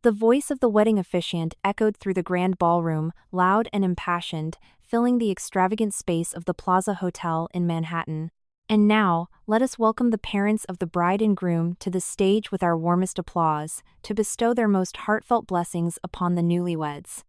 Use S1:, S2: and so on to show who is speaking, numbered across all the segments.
S1: The voice of the wedding officiant echoed through the grand ballroom, loud and impassioned, filling the extravagant space of the Plaza Hotel in Manhattan. And now, let us welcome the parents of the bride and groom to the stage with our warmest applause, to bestow their most heartfelt blessings upon the newlyweds.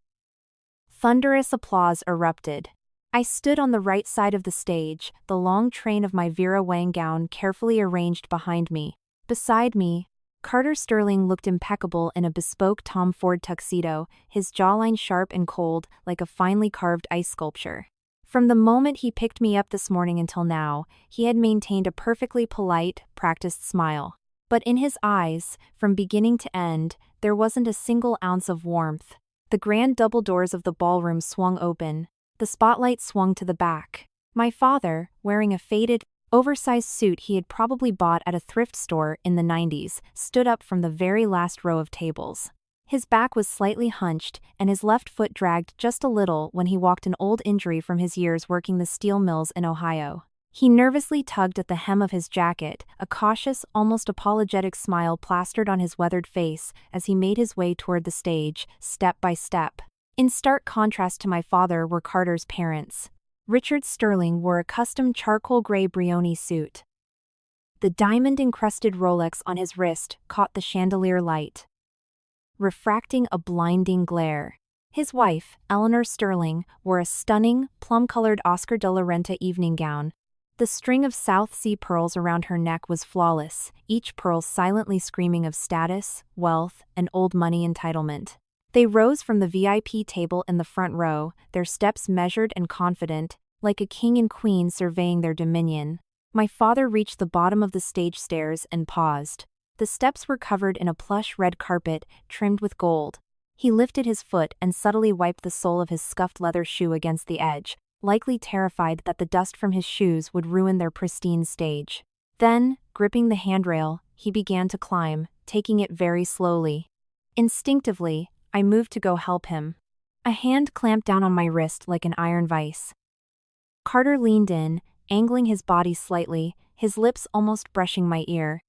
S1: Thunderous applause erupted. I stood on the right side of the stage, the long train of my Vera Wang gown carefully arranged behind me. Beside me, Carter Sterling looked impeccable in a bespoke Tom Ford tuxedo, his jawline sharp and cold like a finely carved ice sculpture. From the moment he picked me up this morning until now, he had maintained a perfectly polite, practiced smile. But in his eyes, from beginning to end, there wasn't a single ounce of warmth. The grand double doors of the ballroom swung open. The spotlight swung to the back. My father, wearing a faded, oversized suit he had probably bought at a thrift store in the 90s, stood up from the very last row of tables. His back was slightly hunched, and his left foot dragged just a little when he walked, an old injury from his years working the steel mills in Ohio. He nervously tugged at the hem of his jacket, a cautious, almost apologetic smile plastered on his weathered face as he made his way toward the stage, step by step. In stark contrast to my father were Carter's parents. Richard Sterling wore a custom charcoal gray Brioni suit. The diamond-encrusted Rolex on his wrist caught the chandelier light, refracting a blinding glare. His wife, Eleanor Sterling, wore a stunning, plum-colored Oscar de la Renta evening gown. The string of South Sea pearls around her neck was flawless, each pearl silently screaming of status, wealth, and old money entitlement. They rose from the VIP table in the front row, their steps measured and confident, like a king and queen surveying their dominion. My father reached the bottom of the stage stairs and paused. The steps were covered in a plush red carpet, trimmed with gold. He lifted his foot and subtly wiped the sole of his scuffed leather shoe against the edge, likely terrified that the dust from his shoes would ruin their pristine stage. Then, gripping the handrail, he began to climb, taking it very slowly. Instinctively, I moved to go help him. A hand clamped down on my wrist like an iron vise. Carter leaned in, angling his body slightly, his lips almost brushing my ear.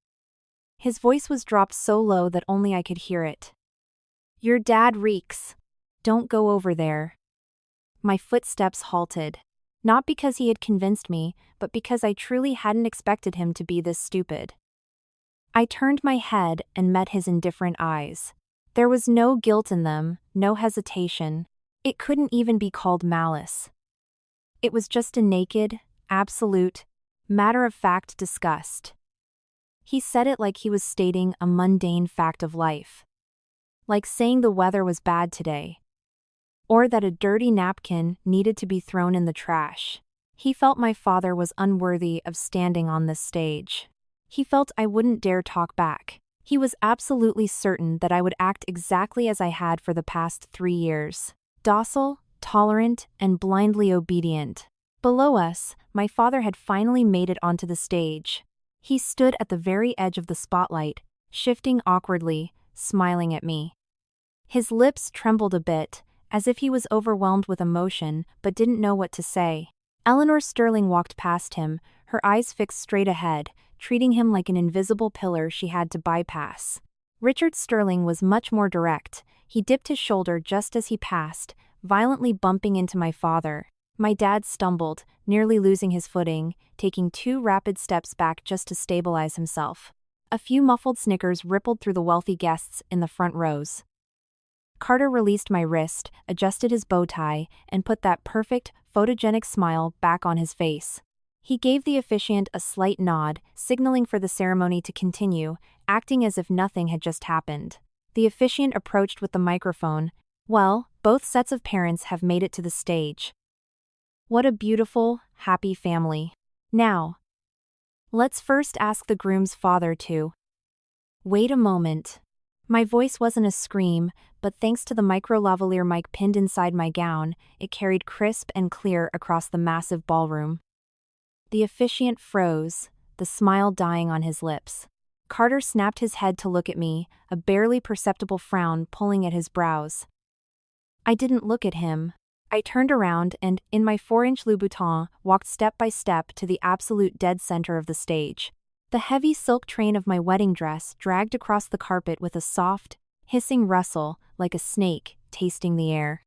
S1: His voice was dropped so low that only I could hear it. "Your dad reeks. Don't go over there." My footsteps halted. Not because he had convinced me, but because I truly hadn't expected him to be this stupid. I turned my head and met his indifferent eyes. There was no guilt in them, no hesitation. It couldn't even be called malice. It was just a naked, absolute, matter-of-fact disgust. He said it like he was stating a mundane fact of life. Like saying the weather was bad today. Or that a dirty napkin needed to be thrown in the trash. He felt my father was unworthy of standing on this stage. He felt I wouldn't dare talk back. He was absolutely certain that I would act exactly as I had for the past 3 years. Docile, tolerant, and blindly obedient. Below us, my father had finally made it onto the stage. He stood at the very edge of the spotlight, shifting awkwardly, smiling at me. His lips trembled a bit, as if he was overwhelmed with emotion but didn't know what to say. Eleanor Sterling walked past him, her eyes fixed straight ahead, treating him like an invisible pillar she had to bypass. Richard Sterling was much more direct. He dipped his shoulder just as he passed, violently bumping into my father. My dad stumbled, nearly losing his footing, taking 2 rapid steps back just to stabilize himself. A few muffled snickers rippled through the wealthy guests in the front rows. Carter released my wrist, adjusted his bow tie, and put that perfect, photogenic smile back on his face. He gave the officiant a slight nod, signaling for the ceremony to continue, acting as if nothing had just happened. The officiant approached with the microphone. "Well, both sets of parents have made it to the stage. What a beautiful, happy family. Now, let's first ask the groom's father to..." Wait a moment. My voice wasn't a scream, but thanks to the micro-lavalier mic pinned inside my gown, it carried crisp and clear across the massive ballroom. The officiant froze, the smile dying on his lips. Carter snapped his head to look at me, a barely perceptible frown pulling at his brows. I didn't look at him. I turned around and, in my 4-inch Louboutin, walked step by step to the absolute dead center of the stage. The heavy silk train of my wedding dress dragged across the carpet with a soft, hissing rustle like a snake tasting the air.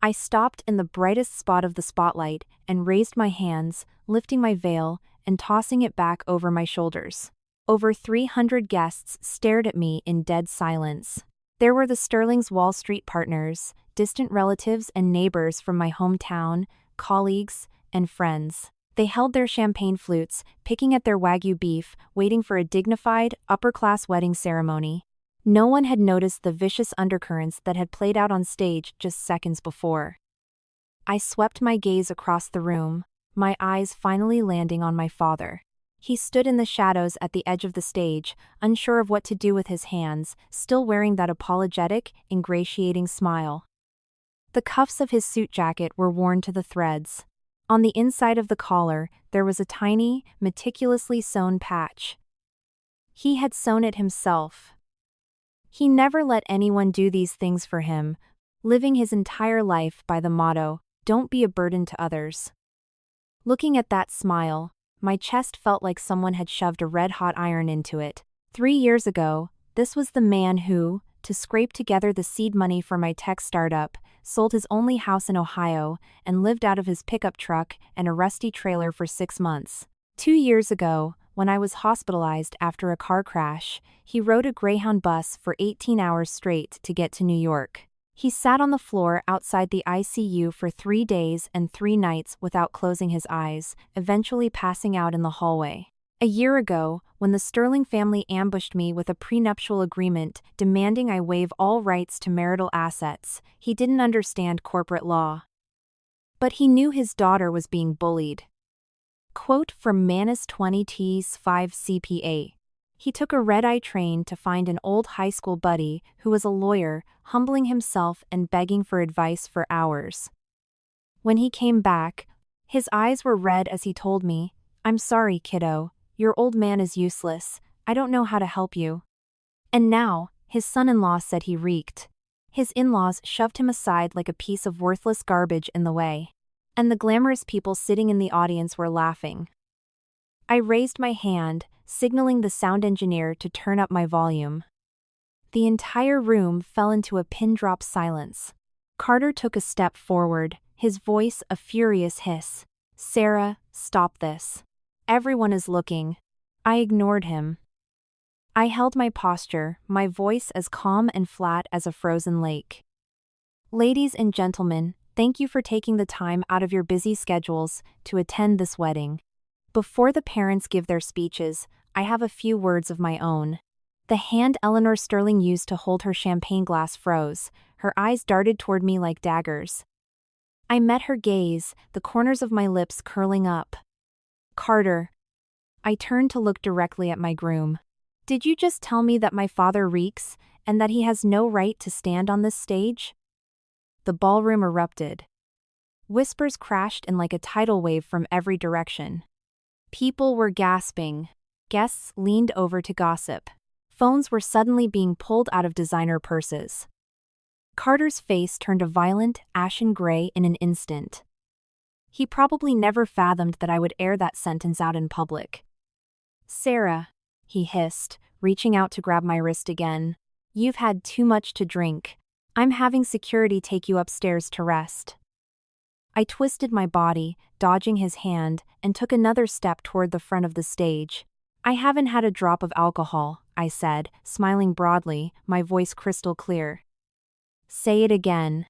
S1: I stopped in the brightest spot of the spotlight and raised my hands, lifting my veil and tossing it back over my shoulders. Over 300 guests stared at me in dead silence. There were the Sterling's Wall Street partners, distant relatives and neighbors from my hometown, colleagues, and friends. They held their champagne flutes, picking at their Wagyu beef, waiting for a dignified, upper-class wedding ceremony. No one had noticed the vicious undercurrents that had played out on stage just seconds before. I swept my gaze across the room, my eyes finally landing on my father. He stood in the shadows at the edge of the stage, unsure of what to do with his hands, still wearing that apologetic, ingratiating smile. The cuffs of his suit jacket were worn to the threads. On the inside of the collar, there was a tiny, meticulously sewn patch. He had sewn it himself. He never let anyone do these things for him, living his entire life by the motto, "Don't be a burden to others." Looking at that smile, my chest felt like someone had shoved a red-hot iron into it. 3 years ago, this was the man who, to scrape together the seed money for my tech startup, sold his only house in Ohio, and lived out of his pickup truck and a rusty trailer for 6 months. 2 years ago, when I was hospitalized after a car crash, he rode a Greyhound bus for 18 hours straight to get to New York. He sat on the floor outside the ICU for 3 days and 3 nights without closing his eyes, eventually passing out in the hallway. A year ago, when the Sterling family ambushed me with a prenuptial agreement demanding I waive all rights to marital assets, he didn't understand corporate law. But he knew his daughter was being bullied. Quote from Manus 20T's 5 CPA. He took a red-eye train to find an old high school buddy who was a lawyer, humbling himself and begging for advice for hours. When he came back, his eyes were red as he told me, "I'm sorry, kiddo. Your old man is useless. I don't know how to help you." And now, his son-in-law said he reeked. His in-laws shoved him aside like a piece of worthless garbage in the way. And the glamorous people sitting in the audience were laughing. I raised my hand, signaling the sound engineer to turn up my volume. The entire room fell into a pin-drop silence. Carter took a step forward, his voice a furious hiss. "Sarah, stop this. Everyone is looking." I ignored him. I held my posture, my voice as calm and flat as a frozen lake. "Ladies and gentlemen, thank you for taking the time out of your busy schedules to attend this wedding. Before the parents give their speeches, I have a few words of my own." The hand Eleanor Sterling used to hold her champagne glass froze, her eyes darted toward me like daggers. I met her gaze, the corners of my lips curling up. "Carter." I turned to look directly at my groom. "Did you just tell me that my father reeks, and that he has no right to stand on this stage?" The ballroom erupted. Whispers crashed in like a tidal wave from every direction. People were gasping. Guests leaned over to gossip. Phones were suddenly being pulled out of designer purses. Carter's face turned a violent, ashen gray in an instant. He probably never fathomed that I would air that sentence out in public. "Sarah," he hissed, reaching out to grab my wrist again. "You've had too much to drink. I'm having security take you upstairs to rest." I twisted my body, dodging his hand, and took another step toward the front of the stage. "I haven't had a drop of alcohol," I said, smiling broadly, my voice crystal clear. "Say it again.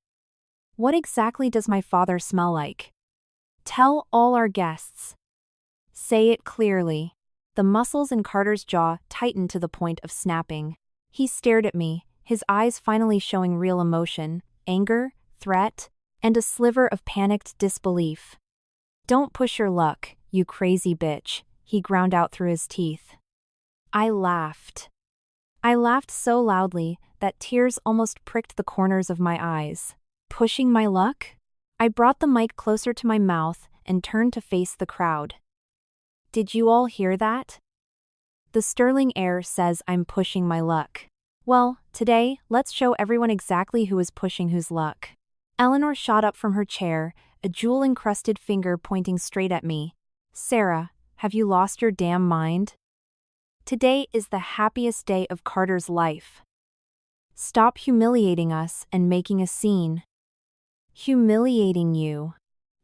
S1: What exactly does my father smell like? Tell all our guests." "Say it clearly." The muscles in Carter's jaw tightened to the point of snapping. He stared at me, his eyes finally showing real emotion, anger, threat, and a sliver of panicked disbelief. "Don't push your luck, you crazy bitch," he ground out through his teeth. I laughed. I laughed so loudly that tears almost pricked the corners of my eyes. Pushing my luck? I brought the mic closer to my mouth and turned to face the crowd. "Did you all hear that? The Sterling heir says I'm pushing my luck. Well, today, let's show everyone exactly who is pushing whose luck." Eleanor shot up from her chair, a jewel-encrusted finger pointing straight at me. "Sarah, have you lost your damn mind? Today is the happiest day of Carter's life." Stop humiliating us and making a scene. Humiliating you.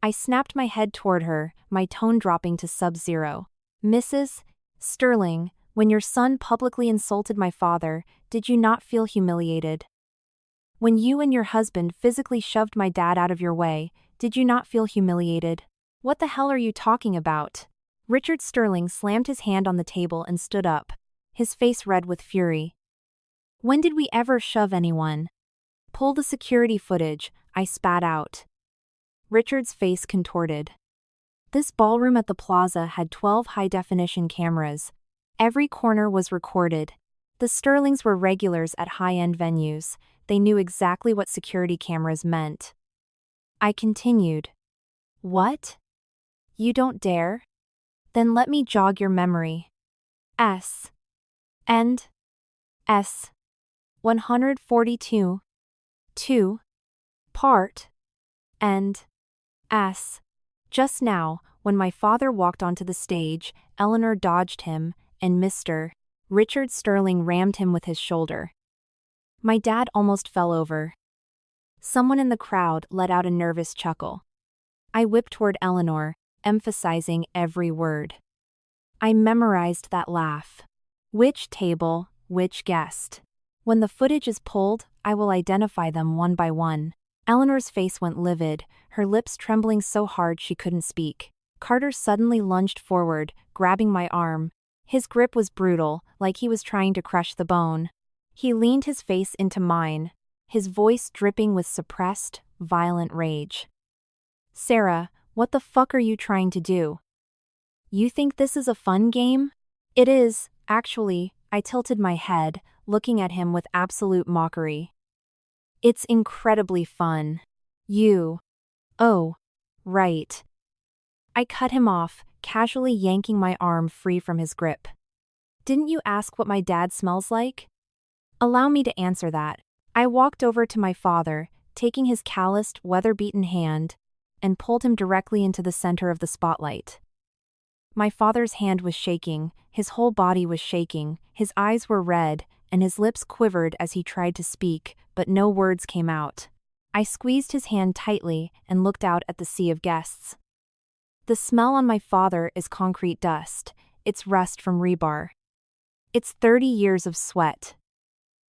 S1: I snapped my head toward her, my tone dropping to sub-zero. Mrs. Sterling, when your son publicly insulted my father, did you not feel humiliated? When you and your husband physically shoved my dad out of your way, did you not feel humiliated? What the hell are you talking about? Richard Sterling slammed his hand on the table and stood up, his face red with fury. When did we ever shove anyone? Pull the security footage, I spat out. Richard's face contorted. This ballroom at the plaza had 12 high-definition cameras. Every corner was recorded. The Sterlings were regulars at high-end venues. They knew exactly what security cameras meant. I continued. What? You don't dare? Then let me jog your memory. S. End. S. 142. 2. Part. End. S. Just now, when my father walked onto the stage, Eleanor dodged him, and Mr. Richard Sterling rammed him with his shoulder. My dad almost fell over. Someone in the crowd let out a nervous chuckle. I whipped toward Eleanor, emphasizing every word. I memorized that laugh. Which table, which guest? When the footage is pulled, I will identify them one by one. Eleanor's face went livid, her lips trembling so hard she couldn't speak. Carter suddenly lunged forward, grabbing my arm. His grip was brutal, like he was trying to crush the bone. He leaned his face into mine, his voice dripping with suppressed, violent rage. Sarah, what the fuck are you trying to do? You think this is a fun game? It is, actually, I tilted my head, looking at him with absolute mockery. It's incredibly fun. You. Oh. Right. I cut him off, casually yanking my arm free from his grip. Didn't you ask what my dad smells like? Allow me to answer that. I walked over to my father, taking his calloused, weather-beaten hand, and pulled him directly into the center of the spotlight. My father's hand was shaking, his whole body was shaking, his eyes were red, and his lips quivered as he tried to speak, but no words came out. I squeezed his hand tightly and looked out at the sea of guests. The smell on my father is concrete dust, it's rust from rebar. It's 30 years of sweat.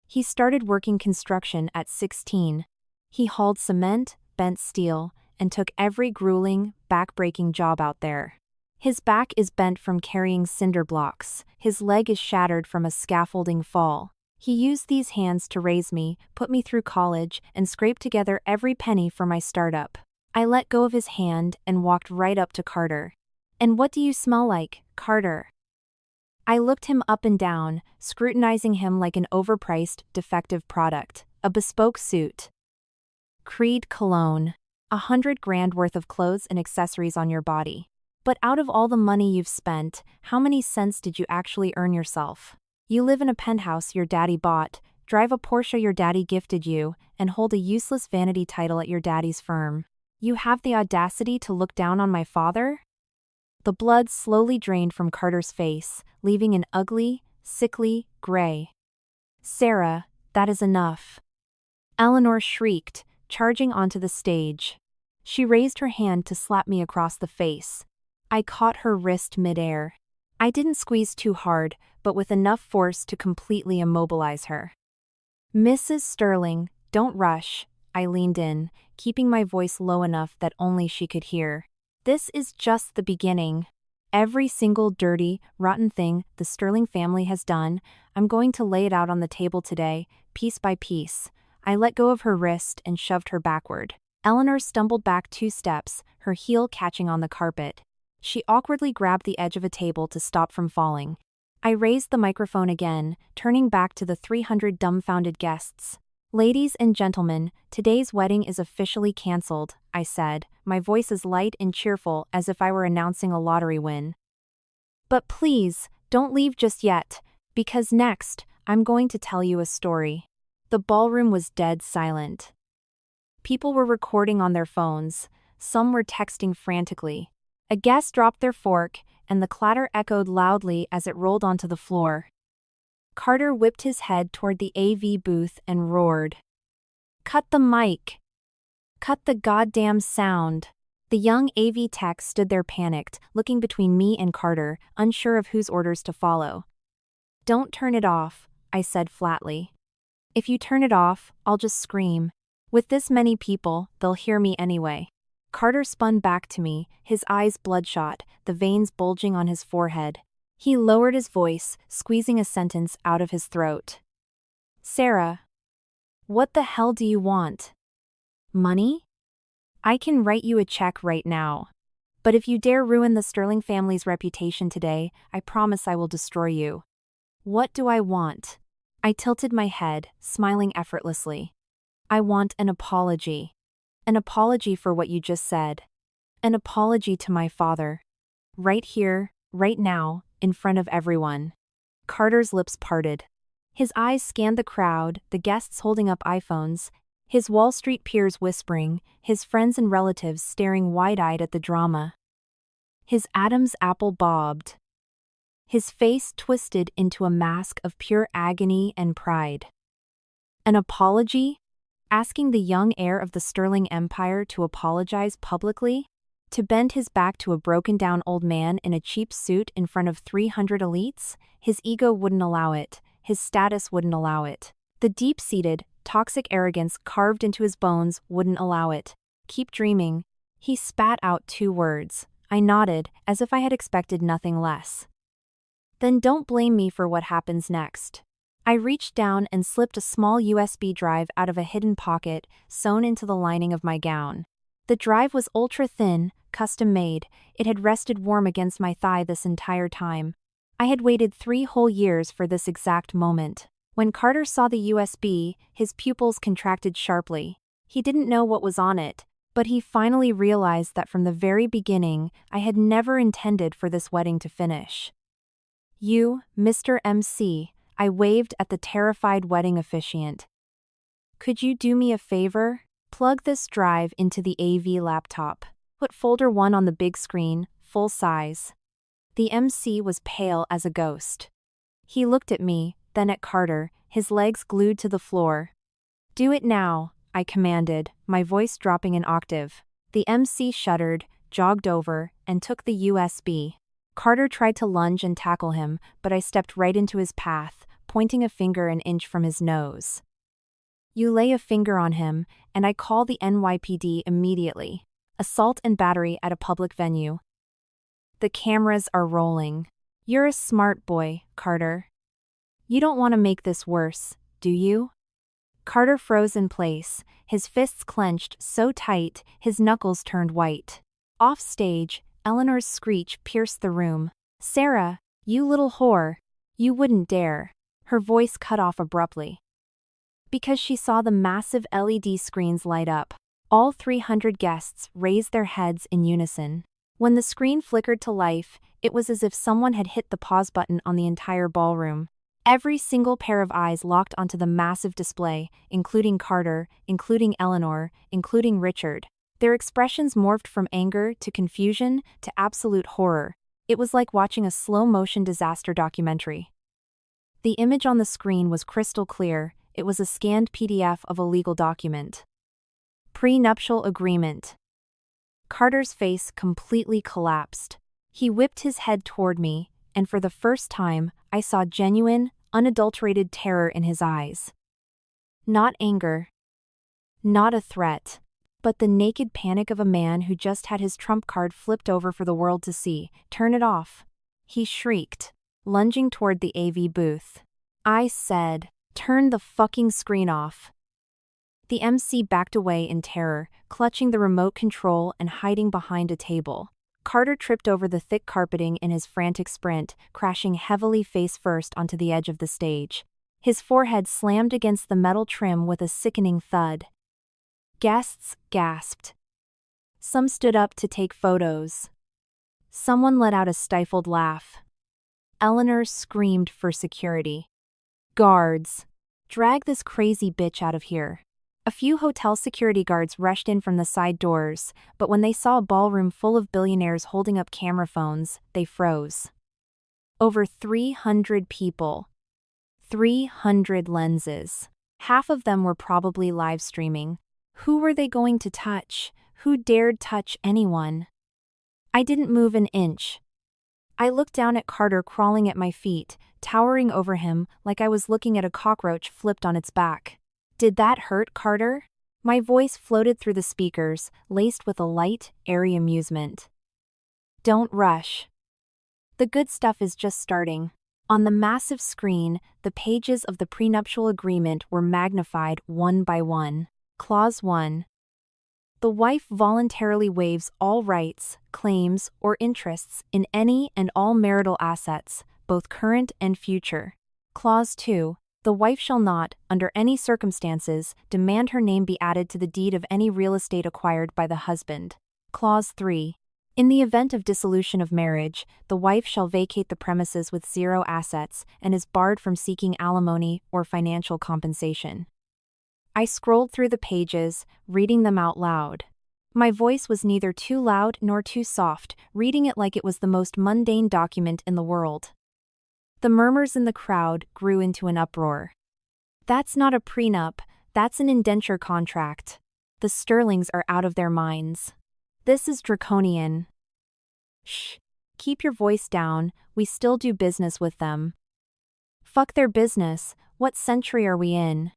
S1: He started working construction at 16. He hauled cement, bent steel, and took every grueling, back-breaking job out there. His back is bent from carrying cinder blocks, his leg is shattered from a scaffolding fall. He used these hands to raise me, put me through college, and scrape together every penny for my startup. I let go of his hand and walked right up to Carter. And what do you smell like, Carter? I looked him up and down, scrutinizing him like an overpriced, defective product, a bespoke suit. Creed cologne. $100,000 worth of clothes and accessories on your body. But out of all the money you've spent, how many cents did you actually earn yourself? You live in a penthouse your daddy bought, drive a Porsche your daddy gifted you, and hold a useless vanity title at your daddy's firm. You have the audacity to look down on my father? The blood slowly drained from Carter's face, leaving an ugly, sickly, gray. Sarah, that is enough. Eleanor shrieked, charging onto the stage. She raised her hand to slap me across the face. I caught her wrist midair. I didn't squeeze too hard, but with enough force to completely immobilize her. Mrs. Sterling, don't rush, I leaned in, keeping my voice low enough that only she could hear. This is just the beginning. Every single dirty, rotten thing the Sterling family has done, I'm going to lay it out on the table today, piece by piece. I let go of her wrist and shoved her backward. Eleanor stumbled back 2 steps, her heel catching on the carpet. She awkwardly grabbed the edge of a table to stop from falling. I raised the microphone again, turning back to the 300 dumbfounded guests. Ladies and gentlemen, today's wedding is officially cancelled, I said, my voice as light and cheerful as if I were announcing a lottery win. But please, don't leave just yet, because next, I'm going to tell you a story. The ballroom was dead silent. People were recording on their phones, some were texting frantically. A guest dropped their fork, and the clatter echoed loudly as it rolled onto the floor. Carter whipped his head toward the AV booth and roared. "Cut the mic! Cut the goddamn sound!" The young AV tech stood there panicked, looking between me and Carter, unsure of whose orders to follow. "Don't turn it off," I said flatly. "If you turn it off, I'll just scream. With this many people, they'll hear me anyway." Carter spun back to me, his eyes bloodshot, the veins bulging on his forehead. He lowered his voice, squeezing a sentence out of his throat. "Sarah, what the hell do you want? Money? I can write you a check right now. But if you dare ruin the Sterling family's reputation today, I promise I will destroy you." "What do I want?" I tilted my head, smiling effortlessly. "I want an apology. An apology for what you just said. An apology to my father. Right here, right now, in front of everyone." Carter's lips parted. His eyes scanned the crowd, the guests holding up iPhones, his Wall Street peers whispering, his friends and relatives staring wide-eyed at the drama. His Adam's apple bobbed. His face twisted into a mask of pure agony and pride. An apology? Asking the young heir of the Sterling Empire to apologize publicly? To bend his back to a broken-down old man in a cheap suit in front of 300 elites? His ego wouldn't allow it. His status wouldn't allow it. The deep-seated, toxic arrogance carved into his bones wouldn't allow it. "Keep dreaming." He spat out 2 words. I nodded, as if I had expected nothing less. "Then don't blame me for what happens next." I reached down and slipped a small USB drive out of a hidden pocket, sewn into the lining of my gown. The drive was ultra-thin, custom-made. It had rested warm against my thigh this entire time. I had waited 3 whole years for this exact moment. When Carter saw the USB, his pupils contracted sharply. He didn't know what was on it, but he finally realized that from the very beginning, I had never intended for this wedding to finish. "You, Mr. MC," I waved at the terrified wedding officiant. "Could you do me a favor? Plug this drive into the AV laptop. Put folder 1 on the big screen, full size." The MC was pale as a ghost. He looked at me, then at Carter, his legs glued to the floor. "Do it now," I commanded, my voice dropping an octave. The MC shuddered, jogged over, and took the USB. Carter tried to lunge and tackle him, but I stepped right into his path, pointing a finger an inch from his nose. "You lay a finger on him, and I call the NYPD immediately. Assault and battery at a public venue. The cameras are rolling. You're a smart boy, Carter. You don't want to make this worse, do you?" Carter froze in place, his fists clenched so tight his knuckles turned white. Off stage, Eleanor's screech pierced the room. "Sarah, you little whore. You wouldn't dare." Her voice cut off abruptly. Because she saw the massive LED screens light up. All 300 guests raised their heads in unison. When the screen flickered to life, it was as if someone had hit the pause button on the entire ballroom. Every single pair of eyes locked onto the massive display, including Carter, including Eleanor, including Richard. Their expressions morphed from anger to confusion to absolute horror. It was like watching a slow-motion disaster documentary. The image on the screen was crystal clear. It was a scanned PDF of a legal document. Prenuptial agreement. Carter's face completely collapsed. He whipped his head toward me, and for the first time, I saw genuine, unadulterated terror in his eyes. Not anger. Not a threat. But the naked panic of a man who just had his trump card flipped over for the world to see. "Turn it off," he shrieked, lunging toward the AV booth. I said, "Turn the fucking screen off." The MC backed away in terror, clutching the remote control and hiding behind a table. Carter tripped over the thick carpeting in his frantic sprint, crashing heavily face first onto the edge of the stage. His forehead slammed against the metal trim with a sickening thud. Guests gasped. Some stood up to take photos. Someone let out a stifled laugh. Eleanor screamed for security. "Guards! Drag this crazy bitch out of here." A few hotel security guards rushed in from the side doors, but when they saw a ballroom full of billionaires holding up camera phones, they froze. Over 300 people. 300 lenses. Half of them were probably live streaming. Who were they going to touch? Who dared touch anyone? I didn't move an inch. I looked down at Carter crawling at my feet, towering over him like I was looking at a cockroach flipped on its back. Did that hurt, Carter? My voice floated through the speakers, laced with a light, airy amusement. Don't rush. The good stuff is just starting. On the massive screen, the pages of the prenuptial agreement were magnified one by one. Clause 1. The wife voluntarily waives all rights, claims, or interests in any and all marital assets, both current and future. Clause 2. The wife shall not, under any circumstances, demand her name be added to the deed of any real estate acquired by the husband. Clause 3. In the event of dissolution of marriage, the wife shall vacate the premises with zero assets and is barred from seeking alimony or financial compensation. I scrolled through the pages, reading them out loud. My voice was neither too loud nor too soft, reading it like it was the most mundane document in the world. The murmurs in the crowd grew into an uproar. That's not a prenup, that's an indenture contract. The Sterlings are out of their minds. This is draconian. Shh. Keep your voice down, we still do business with them. Fuck their business, what century are we in?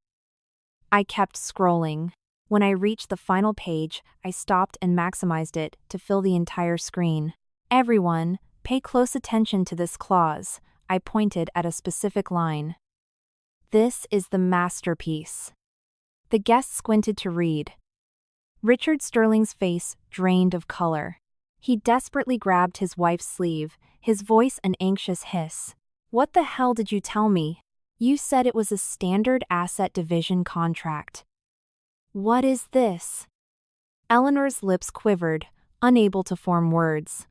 S1: I kept scrolling. When I reached the final page, I stopped and maximized it to fill the entire screen. Everyone, pay close attention to this clause. I pointed at a specific line. This is the masterpiece. The guest squinted to read. Richard Sterling's face drained of color. He desperately grabbed his wife's sleeve, his voice an anxious hiss. What the hell did you tell me? You said it was a standard asset division contract. What is this? Eleanor's lips quivered, unable to form words.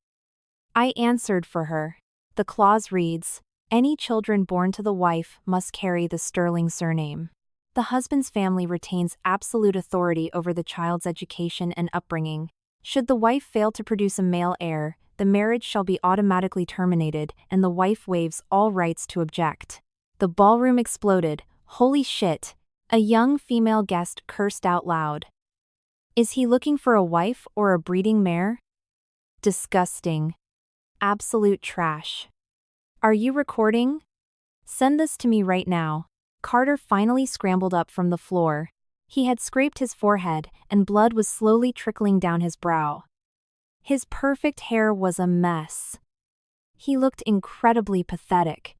S1: I answered for her. The clause reads, any children born to the wife must carry the Sterling surname. The husband's family retains absolute authority over the child's education and upbringing. Should the wife fail to produce a male heir, the marriage shall be automatically terminated and the wife waives all rights to object. The ballroom exploded. Holy shit! A young female guest cursed out loud. Is he looking for a wife or a breeding mare? Disgusting. Absolute trash. Are you recording? Send this to me right now. Carter finally scrambled up from the floor. He had scraped his forehead, and blood was slowly trickling down his brow. His perfect hair was a mess. He looked incredibly pathetic.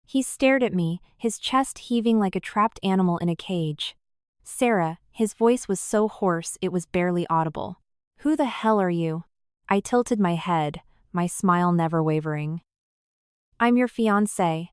S1: He stared at me, his chest heaving like a trapped animal in a cage. Sarah, his voice was so hoarse it was barely audible. Who the hell are you? I tilted my head, my smile never wavering. I'm your fiancé.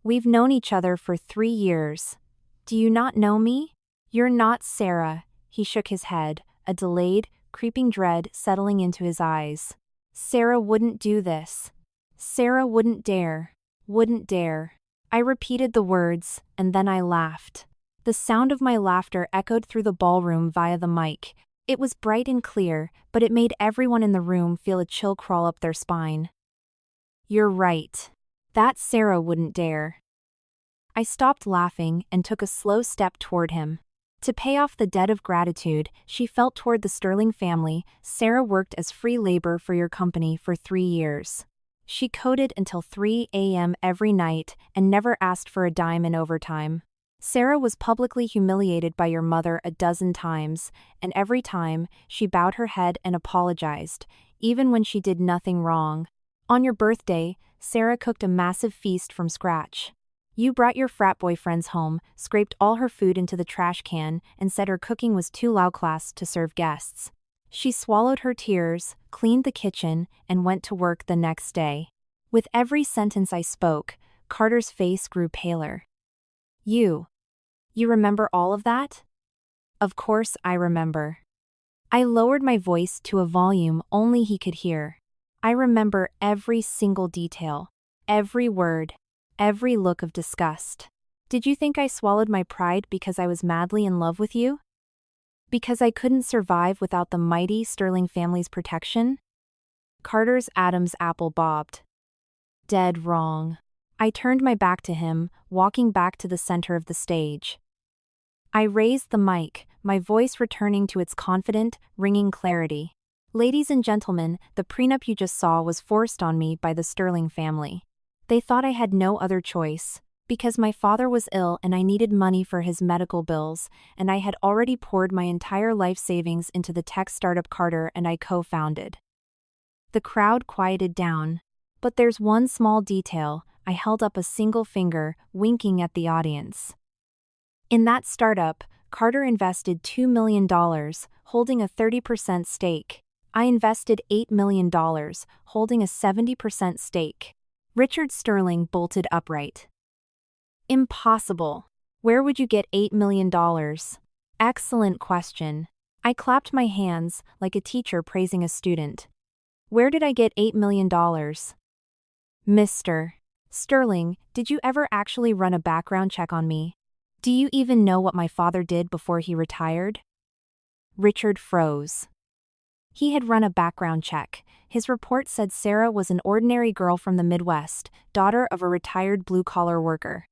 S1: We've known each other for 3 years. Do you not know me? You're not Sarah. He shook his head, a delayed, creeping dread settling into his eyes. Sarah wouldn't do this. Sarah wouldn't dare. Wouldn't dare. I repeated the words, and then I laughed. The sound of my laughter echoed through the ballroom via the mic. It was bright and clear, but it made everyone in the room feel a chill crawl up their spine. You're right. That Sarah wouldn't dare. I stopped laughing and took a slow step toward him. To pay off the debt of gratitude she felt toward the Sterling family, Sarah worked as free labor for your company for 3 years. She coded until 3 a.m. every night and never asked for a dime in overtime. Sarah was publicly humiliated by your mother a dozen times, and every time, she bowed her head and apologized, even when she did nothing wrong. On your birthday, Sarah cooked a massive feast from scratch. You brought your frat boyfriends home, scraped all her food into the trash can, and said her cooking was too low class to serve guests. She swallowed her tears, cleaned the kitchen, and went to work the next day. With every sentence I spoke, Carter's face grew paler. You remember all of that? Of course I remember. I lowered my voice to a volume only he could hear. I remember every single detail, every word, every look of disgust. Did you think I swallowed my pride because I was madly in love with you? Because I couldn't survive without the mighty Sterling family's protection? Carter's Adam's apple bobbed. Dead wrong. I turned my back to him, walking back to the center of the stage. I raised the mic, my voice returning to its confident, ringing clarity. Ladies and gentlemen, the prenup you just saw was forced on me by the Sterling family. They thought I had no other choice, because my father was ill and I needed money for his medical bills, and I had already poured my entire life savings into the tech startup Carter and I co-founded. The crowd quieted down. But there's one small detail. I held up a single finger, winking at the audience. In that startup, Carter invested $2 million, holding a 30% stake. I invested $8 million, holding a 70% stake. Richard Sterling bolted upright. Impossible. Where would you get $8 million? Excellent question. I clapped my hands, like a teacher praising a student. Where did I get $8 million? Mr. Sterling, did you ever actually run a background check on me? Do you even know what my father did before he retired? Richard froze. He had run a background check. His report said Sarah was an ordinary girl from the Midwest, daughter of a retired blue-collar worker.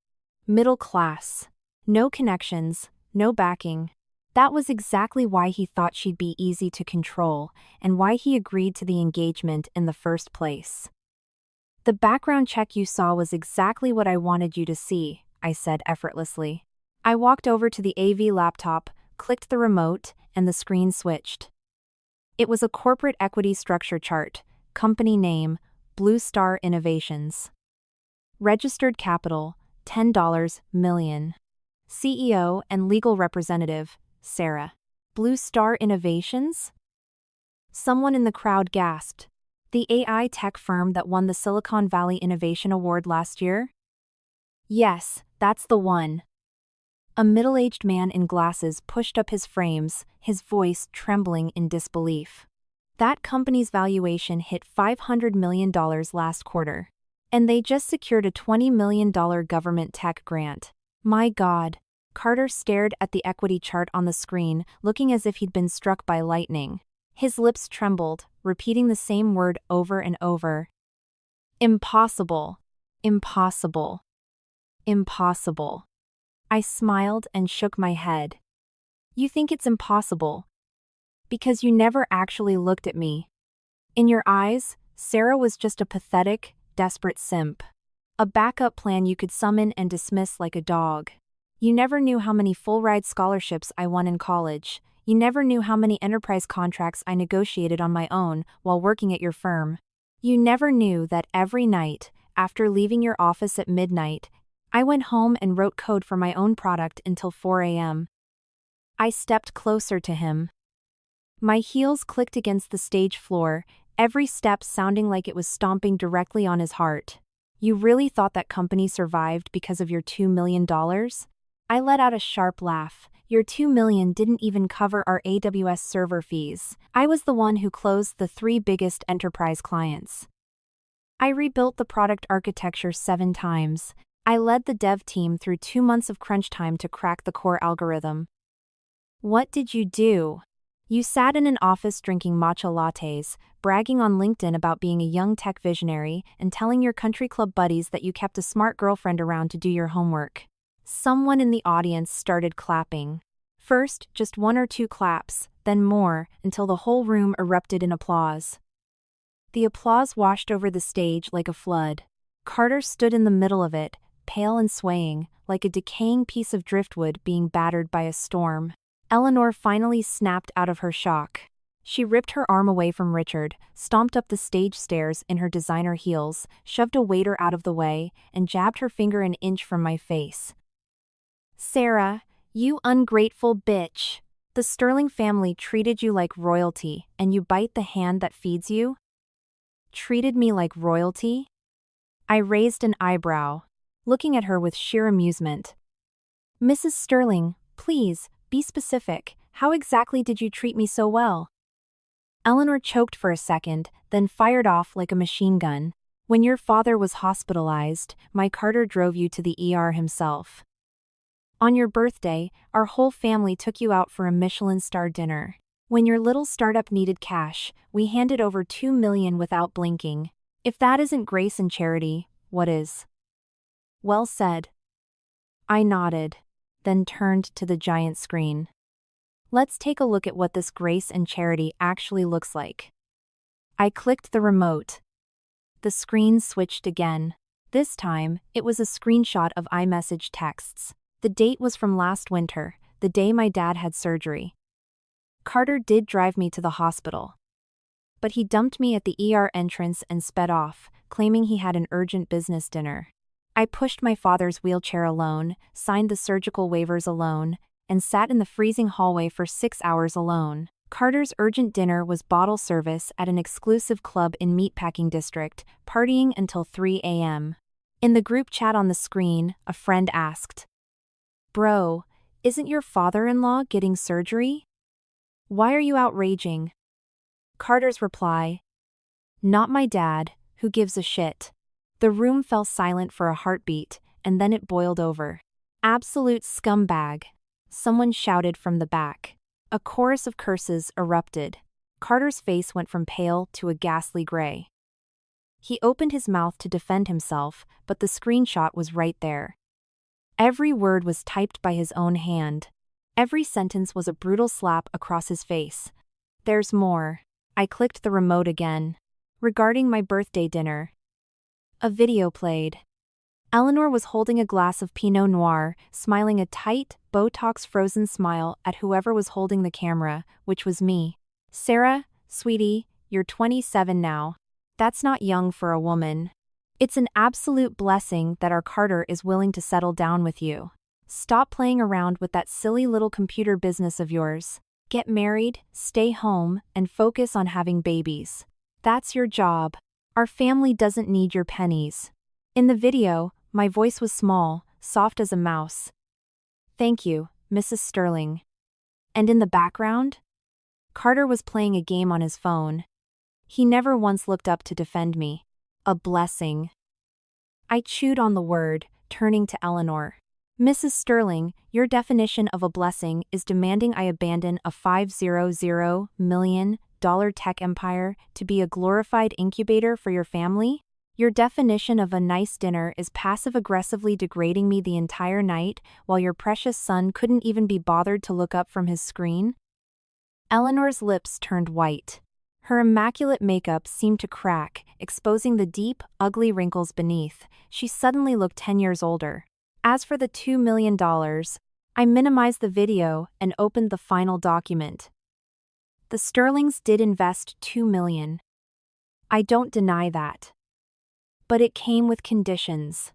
S1: Middle class. No connections, no backing. That was exactly why he thought she'd be easy to control, and why he agreed to the engagement in the first place. The background check you saw was exactly what I wanted you to see, I said effortlessly. I walked over to the AV laptop, clicked the remote, and the screen switched. It was a corporate equity structure chart, company name, Blue Star Innovations. Registered capital, $10 million. CEO and legal representative, Sarah. Blue Star Innovations? Someone in the crowd gasped. The AI tech firm that won the Silicon Valley Innovation Award last year? Yes, that's the one. A middle-aged man in glasses pushed up his frames, his voice trembling in disbelief. That company's valuation hit $500 million last quarter. And they just secured a $20 million government tech grant. My God. Carter stared at the equity chart on the screen, looking as if he'd been struck by lightning. His lips trembled, repeating the same word over and over. Impossible. Impossible. Impossible. I smiled and shook my head. You think it's impossible? Because you never actually looked at me. In your eyes, Sarah was just a pathetic, desperate simp. A backup plan you could summon and dismiss like a dog. You never knew how many full-ride scholarships I won in college. You never knew how many enterprise contracts I negotiated on my own while working at your firm. You never knew that every night, after leaving your office at midnight, I went home and wrote code for my own product until 4 a.m. I stepped closer to him. My heels clicked against the stage floor, every step sounding like it was stomping directly on his heart. You really thought that company survived because of your $2 million? I let out a sharp laugh. Your $2 million didn't even cover our AWS server fees. I was the one who closed the 3 biggest enterprise clients. I rebuilt the product architecture 7 times. I led the dev team through 2 months of crunch time to crack the core algorithm. What did you do? You sat in an office drinking matcha lattes, bragging on LinkedIn about being a young tech visionary, and telling your country club buddies that you kept a smart girlfriend around to do your homework. Someone in the audience started clapping. First, just 1 or 2 claps, then more, until the whole room erupted in applause. The applause washed over the stage like a flood. Carter stood in the middle of it, pale and swaying, like a decaying piece of driftwood being battered by a storm. Eleanor finally snapped out of her shock. She ripped her arm away from Richard, stomped up the stage stairs in her designer heels, shoved a waiter out of the way, and jabbed her finger an inch from my face. Sarah, you ungrateful bitch. The Sterling family treated you like royalty, and you bite the hand that feeds you? Treated me like royalty? I raised an eyebrow, looking at her with sheer amusement. Mrs. Sterling, please, be specific. How exactly did you treat me so well? Eleanor choked for a second, then fired off like a machine gun. When your father was hospitalized, my Carter drove you to the ER himself. On your birthday, our whole family took you out for a Michelin-star dinner. When your little startup needed cash, we handed over $2 million without blinking. If that isn't grace and charity, what is? Well said. I nodded, then turned to the giant screen. Let's take a look at what this grace and charity actually looks like. I clicked the remote. The screen switched again. This time, it was a screenshot of iMessage texts. The date was from last winter, the day my dad had surgery. Carter did drive me to the hospital. But he dumped me at the ER entrance and sped off, claiming he had an urgent business dinner. I pushed my father's wheelchair alone, signed the surgical waivers alone, and sat in the freezing hallway for 6 hours alone. Carter's urgent dinner was bottle service at an exclusive club in Meatpacking District, partying until 3 a.m. In the group chat on the screen, a friend asked, "Bro, isn't your father-in-law getting surgery? Why are you outraging?" Carter's reply, "Not my dad, who gives a shit." The room fell silent for a heartbeat, and then it boiled over. "Absolute scumbag," someone shouted from the back. A chorus of curses erupted. Carter's face went from pale to a ghastly gray. He opened his mouth to defend himself, but the screenshot was right there. Every word was typed by his own hand. Every sentence was a brutal slap across his face. "There's more." I clicked the remote again. Regarding my birthday dinner. A video played. Eleanor was holding a glass of Pinot Noir, smiling a tight, Botox-frozen smile at whoever was holding the camera, which was me. "Sarah, sweetie, you're 27 now. That's not young for a woman. It's an absolute blessing that our Carter is willing to settle down with you. Stop playing around with that silly little computer business of yours. Get married, stay home, and focus on having babies. That's your job. Our family doesn't need your pennies." In the video, my voice was small, soft as a mouse. "Thank you, Mrs. Sterling." And in the background? Carter was playing a game on his phone. He never once looked up to defend me. A blessing. I chewed on the word, turning to Eleanor. "Mrs. Sterling, your definition of a blessing is demanding I abandon a $500 million tech empire to be a glorified incubator for your family? Your definition of a nice dinner is passive-aggressively degrading me the entire night while your precious son couldn't even be bothered to look up from his screen?" Eleanor's lips turned white. Her immaculate makeup seemed to crack, exposing the deep, ugly wrinkles beneath. She suddenly looked 10 years older. As for the $2 million, I minimized the video and opened the final document. The Sterlings did invest $2 million. I don't deny that. But it came with conditions.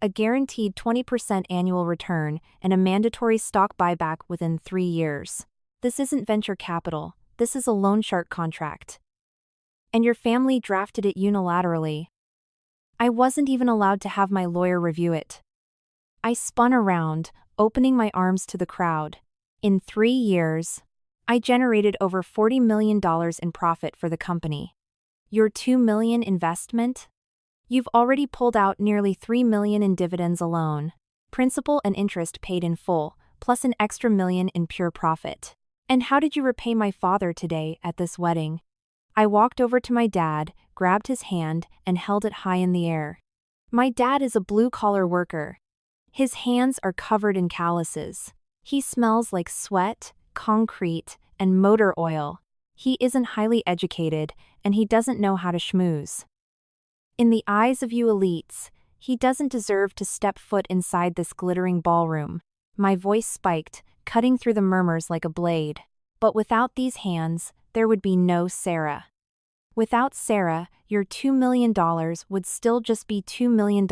S1: A guaranteed 20% annual return and a mandatory stock buyback within 3 years. This isn't venture capital, this is a loan shark contract. And your family drafted it unilaterally. I wasn't even allowed to have my lawyer review it. I spun around, opening my arms to the crowd. In 3 years, I generated over $40 million in profit for the company. Your $2 million investment? You've already pulled out nearly $3 million in dividends alone. Principal and interest paid in full, plus an extra $1 million in pure profit. And how did you repay my father today at this wedding? I walked over to my dad, grabbed his hand, and held it high in the air. My dad is a blue-collar worker. His hands are covered in calluses. He smells like sweat, concrete, and motor oil. He isn't highly educated, and he doesn't know how to schmooze. In the eyes of you elites, he doesn't deserve to step foot inside this glittering ballroom. My voice spiked, cutting through the murmurs like a blade. But without these hands, there would be no Sarah. Without Sarah, your $2 million would still just be $2 million.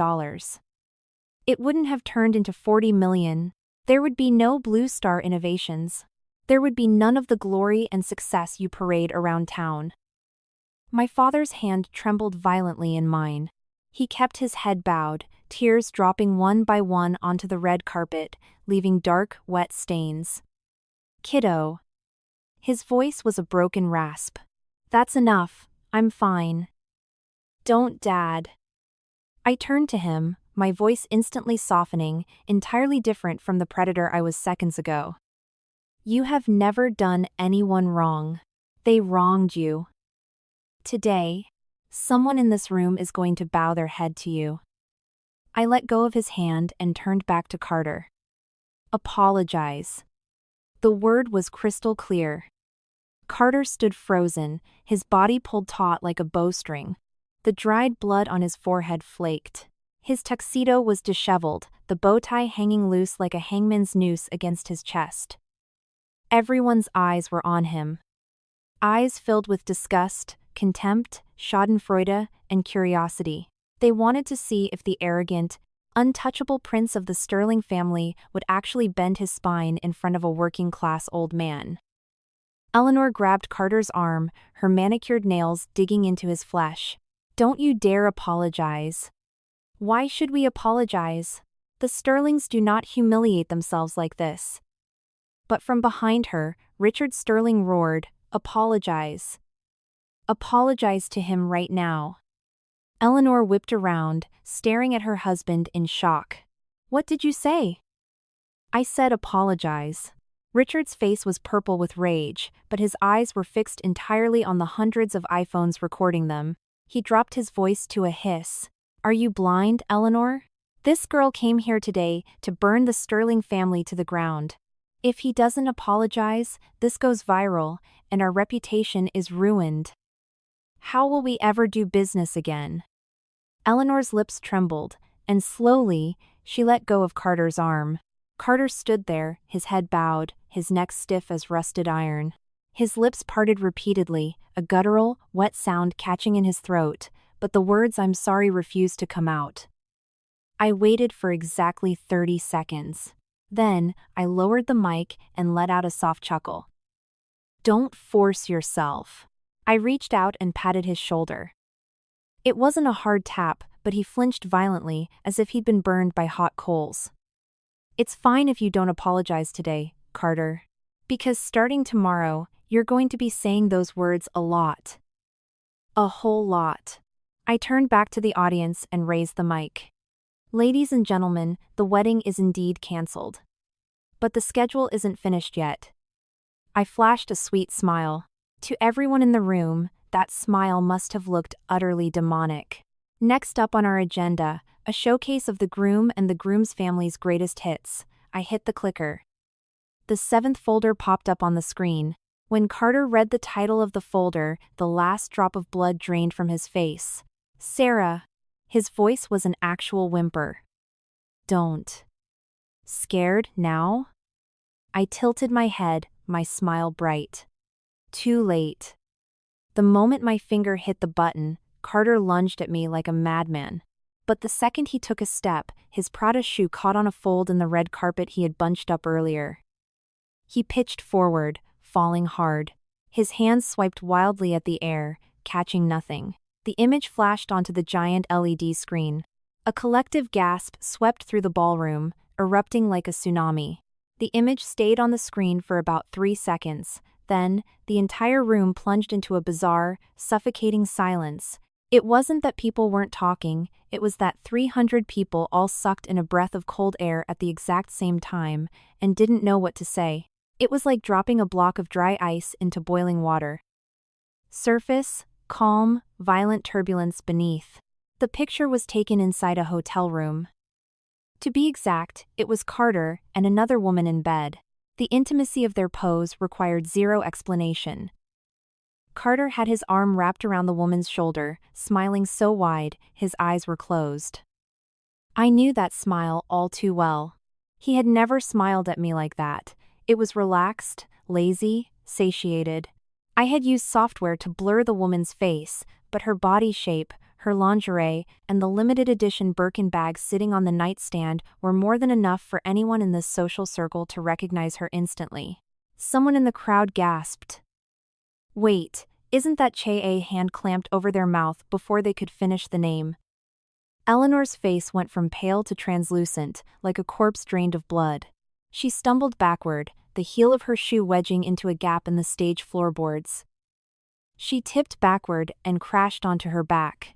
S1: It wouldn't have turned into $40 million. There would be no Blue Star Innovations. There would be none of the glory and success you parade around town. My father's hand trembled violently in mine. He kept his head bowed, tears dropping one by one onto the red carpet, leaving dark, wet stains. "Kiddo." His voice was a broken rasp. "That's enough, I'm fine." "Don't, Dad." I turned to him, my voice instantly softening, entirely different from the predator I was seconds ago. "You have never done anyone wrong. They wronged you. Today, someone in this room is going to bow their head to you." I let go of his hand and turned back to Carter. Apologize. The word was crystal clear. Carter stood frozen, his body pulled taut like a bowstring. The dried blood on his forehead flaked. His tuxedo was disheveled, the bow tie hanging loose like a hangman's noose against his chest. Everyone's eyes were on him. Eyes filled with disgust, contempt, schadenfreude, and curiosity. They wanted to see if the arrogant, untouchable prince of the Sterling family would actually bend his spine in front of a working-class old man. Eleanor grabbed Carter's arm, her manicured nails digging into his flesh. Don't you dare apologize. Why should we apologize? The Sterlings do not humiliate themselves like this. But from behind her, Richard Sterling roared, apologize. Apologize to him right now. Eleanor whipped around, staring at her husband in shock. What did you say? I said apologize. Richard's face was purple with rage, but his eyes were fixed entirely on the hundreds of iPhones recording them. He dropped his voice to a hiss. Are you blind, Eleanor? This girl came here today to burn the Sterling family to the ground. If he doesn't apologize, this goes viral, and our reputation is ruined. How will we ever do business again? Eleanor's lips trembled, and slowly, she let go of Carter's arm. Carter stood there, his head bowed, his neck stiff as rusted iron. His lips parted repeatedly, a guttural, wet sound catching in his throat, but the words "I'm sorry" refused to come out. I waited for exactly 30 seconds. Then, I lowered the mic and let out a soft chuckle. Don't force yourself. I reached out and patted his shoulder. It wasn't a hard tap, but he flinched violently, as if he'd been burned by hot coals. It's fine if you don't apologize today, Carter. Because starting tomorrow, you're going to be saying those words a lot. A whole lot. I turned back to the audience and raised the mic. Ladies and gentlemen, the wedding is indeed cancelled. But the schedule isn't finished yet. I flashed a sweet smile. To everyone in the room, that smile must have looked utterly demonic. Next up on our agenda, a showcase of the groom and the groom's family's greatest hits. I hit the clicker. The 7th folder popped up on the screen. When Carter read the title of the folder, the last drop of blood drained from his face. Sarah. His voice was an actual whimper. Don't. Scared now? I tilted my head, my smile bright. Too late. The moment my finger hit the button, Carter lunged at me like a madman. But the second he took a step, his Prada shoe caught on a fold in the red carpet he had bunched up earlier. He pitched forward, falling hard. His hands swiped wildly at the air, catching nothing. The image flashed onto the giant LED screen. A collective gasp swept through the ballroom, erupting like a tsunami. The image stayed on the screen for about 3 seconds. Then, the entire room plunged into a bizarre, suffocating silence. It wasn't that people weren't talking, it was that 300 people all sucked in a breath of cold air at the exact same time, and didn't know what to say. It was like dropping a block of dry ice into boiling water. Surface, calm, violent turbulence beneath. The picture was taken inside a hotel room. To be exact, it was Carter and another woman in bed. The intimacy of their pose required zero explanation. Carter had his arm wrapped around the woman's shoulder, smiling so wide, his eyes were closed. I knew that smile all too well. He had never smiled at me like that. It was relaxed, lazy, satiated. I had used software to blur the woman's face, but her body shape, her lingerie, and the limited edition Birkin bag sitting on the nightstand were more than enough for anyone in this social circle to recognize her instantly. Someone in the crowd gasped. Wait, isn't that Che-A hand clamped over their mouth before they could finish the name? Eleanor's face went from pale to translucent, like a corpse drained of blood. She stumbled backward, the heel of her shoe wedging into a gap in the stage floorboards. She tipped backward and crashed onto her back.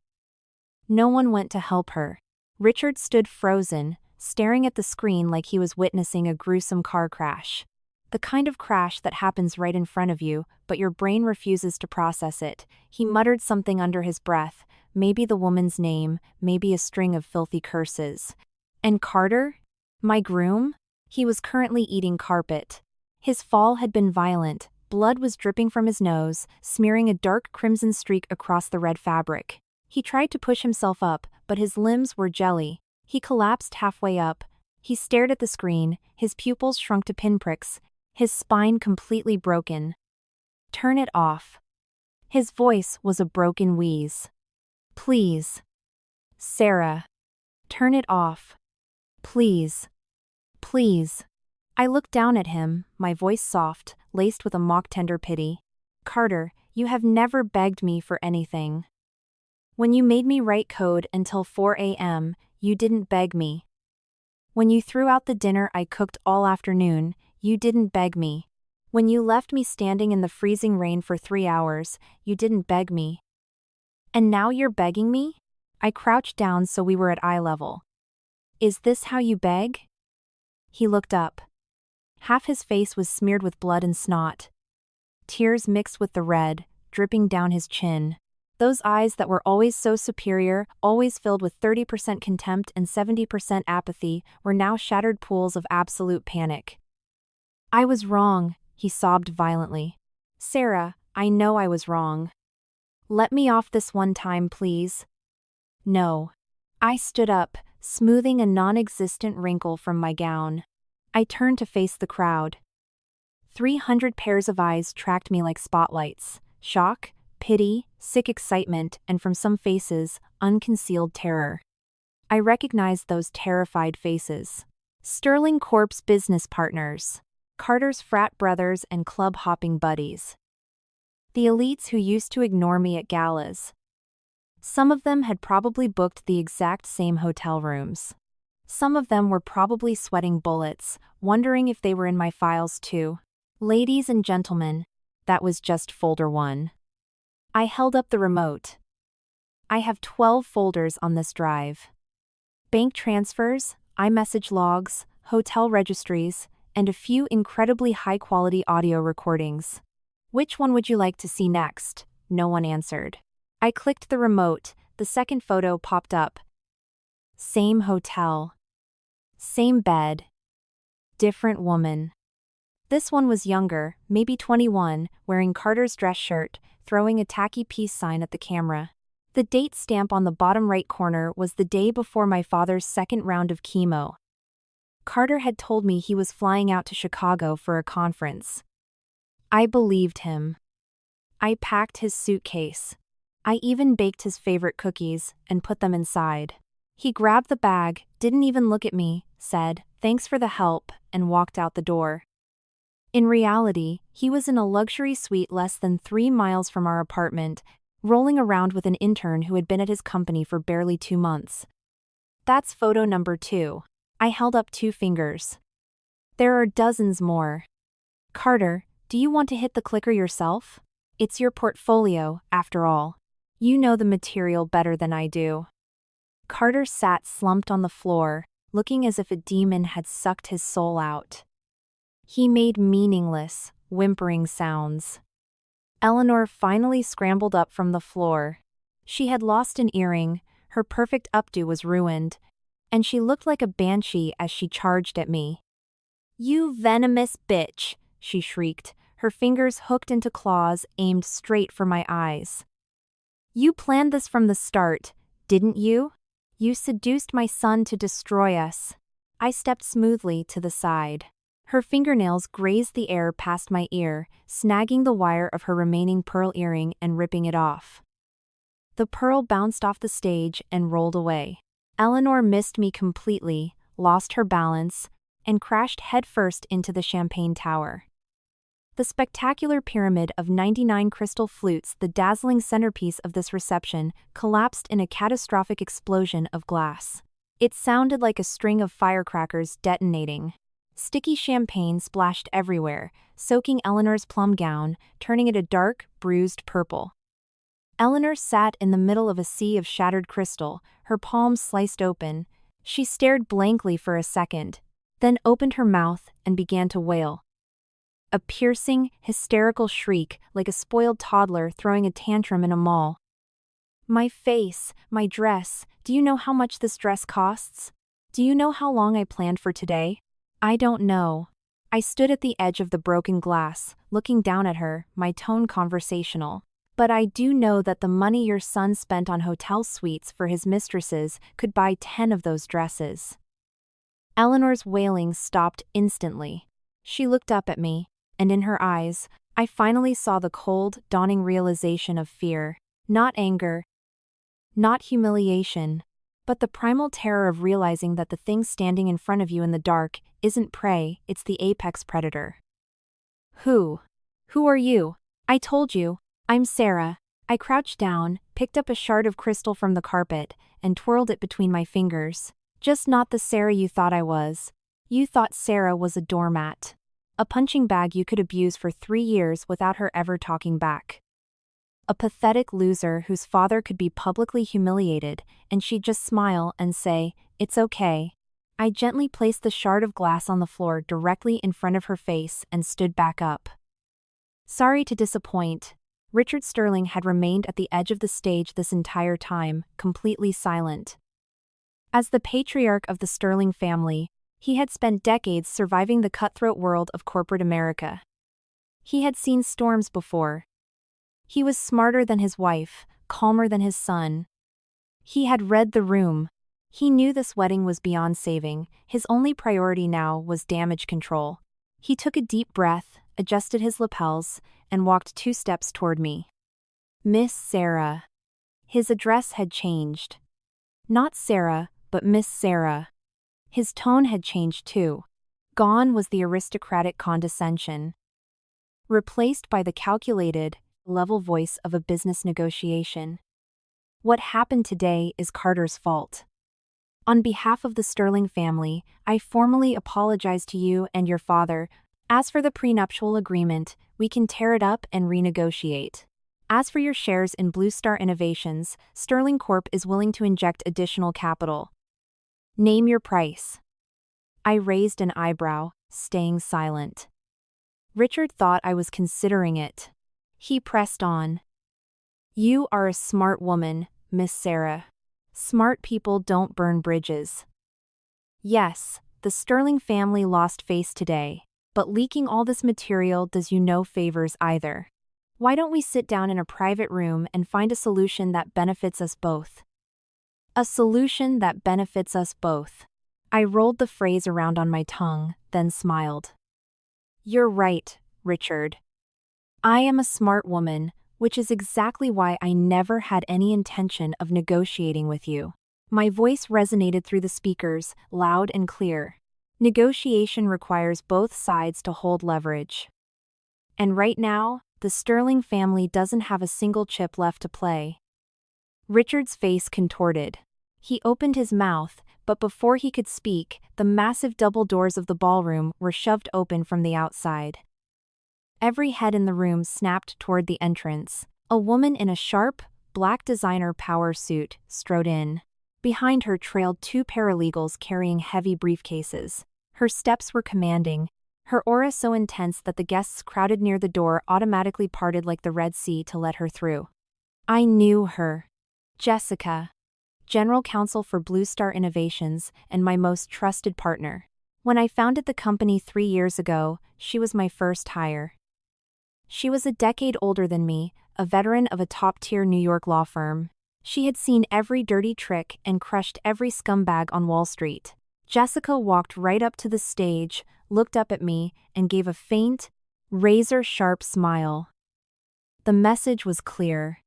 S1: No one went to help her. Richard stood frozen, staring at the screen like he was witnessing a gruesome car crash. The kind of crash that happens right in front of you, but your brain refuses to process it. He muttered something under his breath, maybe the woman's name, maybe a string of filthy curses. And Carter? My groom? He was currently eating carpet. His fall had been violent, blood was dripping from his nose, smearing a dark crimson streak across the red fabric. He tried to push himself up, but his limbs were jelly. He collapsed halfway up. He stared at the screen, his pupils shrunk to pinpricks, his spine completely broken. Turn it off. His voice was a broken wheeze. Please. Sarah. Turn it off. Please. Please. I looked down at him, my voice soft, laced with a mock-tender pity. Carter, you have never begged me for anything. When you made me write code until 4 a.m., you didn't beg me. When you threw out the dinner I cooked all afternoon, you didn't beg me. When you left me standing in the freezing rain for 3 hours, you didn't beg me. And now you're begging me? I crouched down so we were at eye level. Is this how you beg? He looked up. Half his face was smeared with blood and snot. Tears mixed with the red, dripping down his chin. Those eyes that were always so superior, always filled with 30% contempt and 70% apathy, were now shattered pools of absolute panic. I was wrong, he sobbed violently. Sarah, I know I was wrong. Let me off this one time, please. No. I stood up, smoothing a non-existent wrinkle from my gown. I turned to face the crowd. 300 pairs of eyes tracked me like spotlights. Shock, pity, sick excitement, and from some faces, unconcealed terror. I recognized those terrified faces. Sterling Corp's business partners. Carter's frat brothers and club-hopping buddies. The elites who used to ignore me at galas. Some of them had probably booked the exact same hotel rooms. Some of them were probably sweating bullets, wondering if they were in my files too. Ladies and gentlemen, that was just folder 1. I held up the remote. I have 12 folders on this drive. Bank transfers, iMessage logs, hotel registries, and a few incredibly high-quality audio recordings. Which one would you like to see next? No one answered. I clicked the remote, the second photo popped up. Same hotel. Same bed. Different woman. This one was younger, maybe 21, wearing Carter's dress shirt, throwing a tacky peace sign at the camera. The date stamp on the bottom right corner was the day before my father's second round of chemo. Carter had told me he was flying out to Chicago for a conference. I believed him. I packed his suitcase. I even baked his favorite cookies and put them inside. He grabbed the bag, didn't even look at me, said, "Thanks for the help," and walked out the door. In reality, he was in a luxury suite less than 3 miles from our apartment, rolling around with an intern who had been at his company for barely 2 months. That's photo number 2. I held up 2 fingers. There are dozens more. Carter, do you want to hit the clicker yourself? It's your portfolio, after all. You know the material better than I do. Carter sat slumped on the floor, looking as if a demon had sucked his soul out. He made meaningless, whimpering sounds. Eleanor finally scrambled up from the floor. She had lost an earring, her perfect updo was ruined, and she looked like a banshee as she charged at me. "You venomous bitch," she shrieked, her fingers hooked into claws aimed straight for my eyes. "You planned this from the start, didn't you? You seduced my son to destroy us." I stepped smoothly to the side. Her fingernails grazed the air past my ear, snagging the wire of her remaining pearl earring and ripping it off. The pearl bounced off the stage and rolled away. Eleanor missed me completely, lost her balance, and crashed headfirst into the champagne tower. The spectacular pyramid of 99 crystal flutes, the dazzling centerpiece of this reception, collapsed in a catastrophic explosion of glass. It sounded like a string of firecrackers detonating. Sticky champagne splashed everywhere, soaking Eleanor's plum gown, turning it a dark, bruised purple. Eleanor sat in the middle of a sea of shattered crystal, her palms sliced open. She stared blankly for a second, then opened her mouth and began to wail. A piercing, hysterical shriek like a spoiled toddler throwing a tantrum in a mall. My face, my dress, do you know how much this dress costs? Do you know how long I planned for today? I don't know. I stood at the edge of the broken glass, looking down at her, my tone conversational. But I do know that the money your son spent on hotel suites for his mistresses could buy 10 of those dresses. Eleanor's wailing stopped instantly. She looked up at me, and in her eyes, I finally saw the cold, dawning realization of fear. Not anger, not humiliation, but the primal terror of realizing that the thing standing in front of you in the dark isn't prey, it's the apex predator. Who are you? I told you, I'm Sarah. I crouched down, picked up a shard of crystal from the carpet, and twirled it between my fingers. Just not the Sarah you thought I was. You thought Sarah was a doormat. A punching bag you could abuse for 3 years without her ever talking back. A pathetic loser whose father could be publicly humiliated, and she'd just smile and say, "It's okay." I gently placed the shard of glass on the floor directly in front of her face and stood back up. Sorry to disappoint. Richard Sterling had remained at the edge of the stage this entire time, completely silent. As the patriarch of the Sterling family, he had spent decades surviving the cutthroat world of corporate America. He had seen storms before. He was smarter than his wife, calmer than his son. He had read the room. He knew this wedding was beyond saving. His only priority now was damage control. He took a deep breath, adjusted his lapels, and walked 2 steps toward me. Miss Sarah. His address had changed. Not Sarah, but Miss Sarah. His tone had changed too. Gone was the aristocratic condescension. Replaced by the calculated, level voice of a business negotiation. What happened today is Carter's fault. On behalf of the Sterling family, I formally apologize to you and your father. As for the prenuptial agreement, we can tear it up and renegotiate. As for your shares in Blue Star Innovations, Sterling Corp is willing to inject additional capital. Name your price. I raised an eyebrow, staying silent. Richard thought I was considering it. He pressed on. You are a smart woman, Miss Sarah. Smart people don't burn bridges. Yes, the Sterling family lost face today, but leaking all this material does you no favors either. Why don't we sit down in a private room and find a solution that benefits us both? A solution that benefits us both. I rolled the phrase around on my tongue, then smiled. You're right, Richard. I am a smart woman, which is exactly why I never had any intention of negotiating with you. My voice resonated through the speakers, loud and clear. Negotiation requires both sides to hold leverage. And right now, the Sterling family doesn't have a single chip left to play. Richard's face contorted. He opened his mouth, but before he could speak, the massive double doors of the ballroom were shoved open from the outside. Every head in the room snapped toward the entrance. A woman in a sharp, black designer power suit strode in. Behind her trailed 2 paralegals carrying heavy briefcases. Her steps were commanding, her aura so intense that the guests crowded near the door automatically parted like the Red Sea to let her through. I knew her. Jessica. General Counsel for Blue Star Innovations and my most trusted partner. When I founded the company 3 years ago, she was my first hire. She was a decade older than me, a veteran of a top-tier New York law firm. She had seen every dirty trick and crushed every scumbag on Wall Street. Jessica walked right up to the stage, looked up at me, and gave a faint, razor-sharp smile. The message was clear.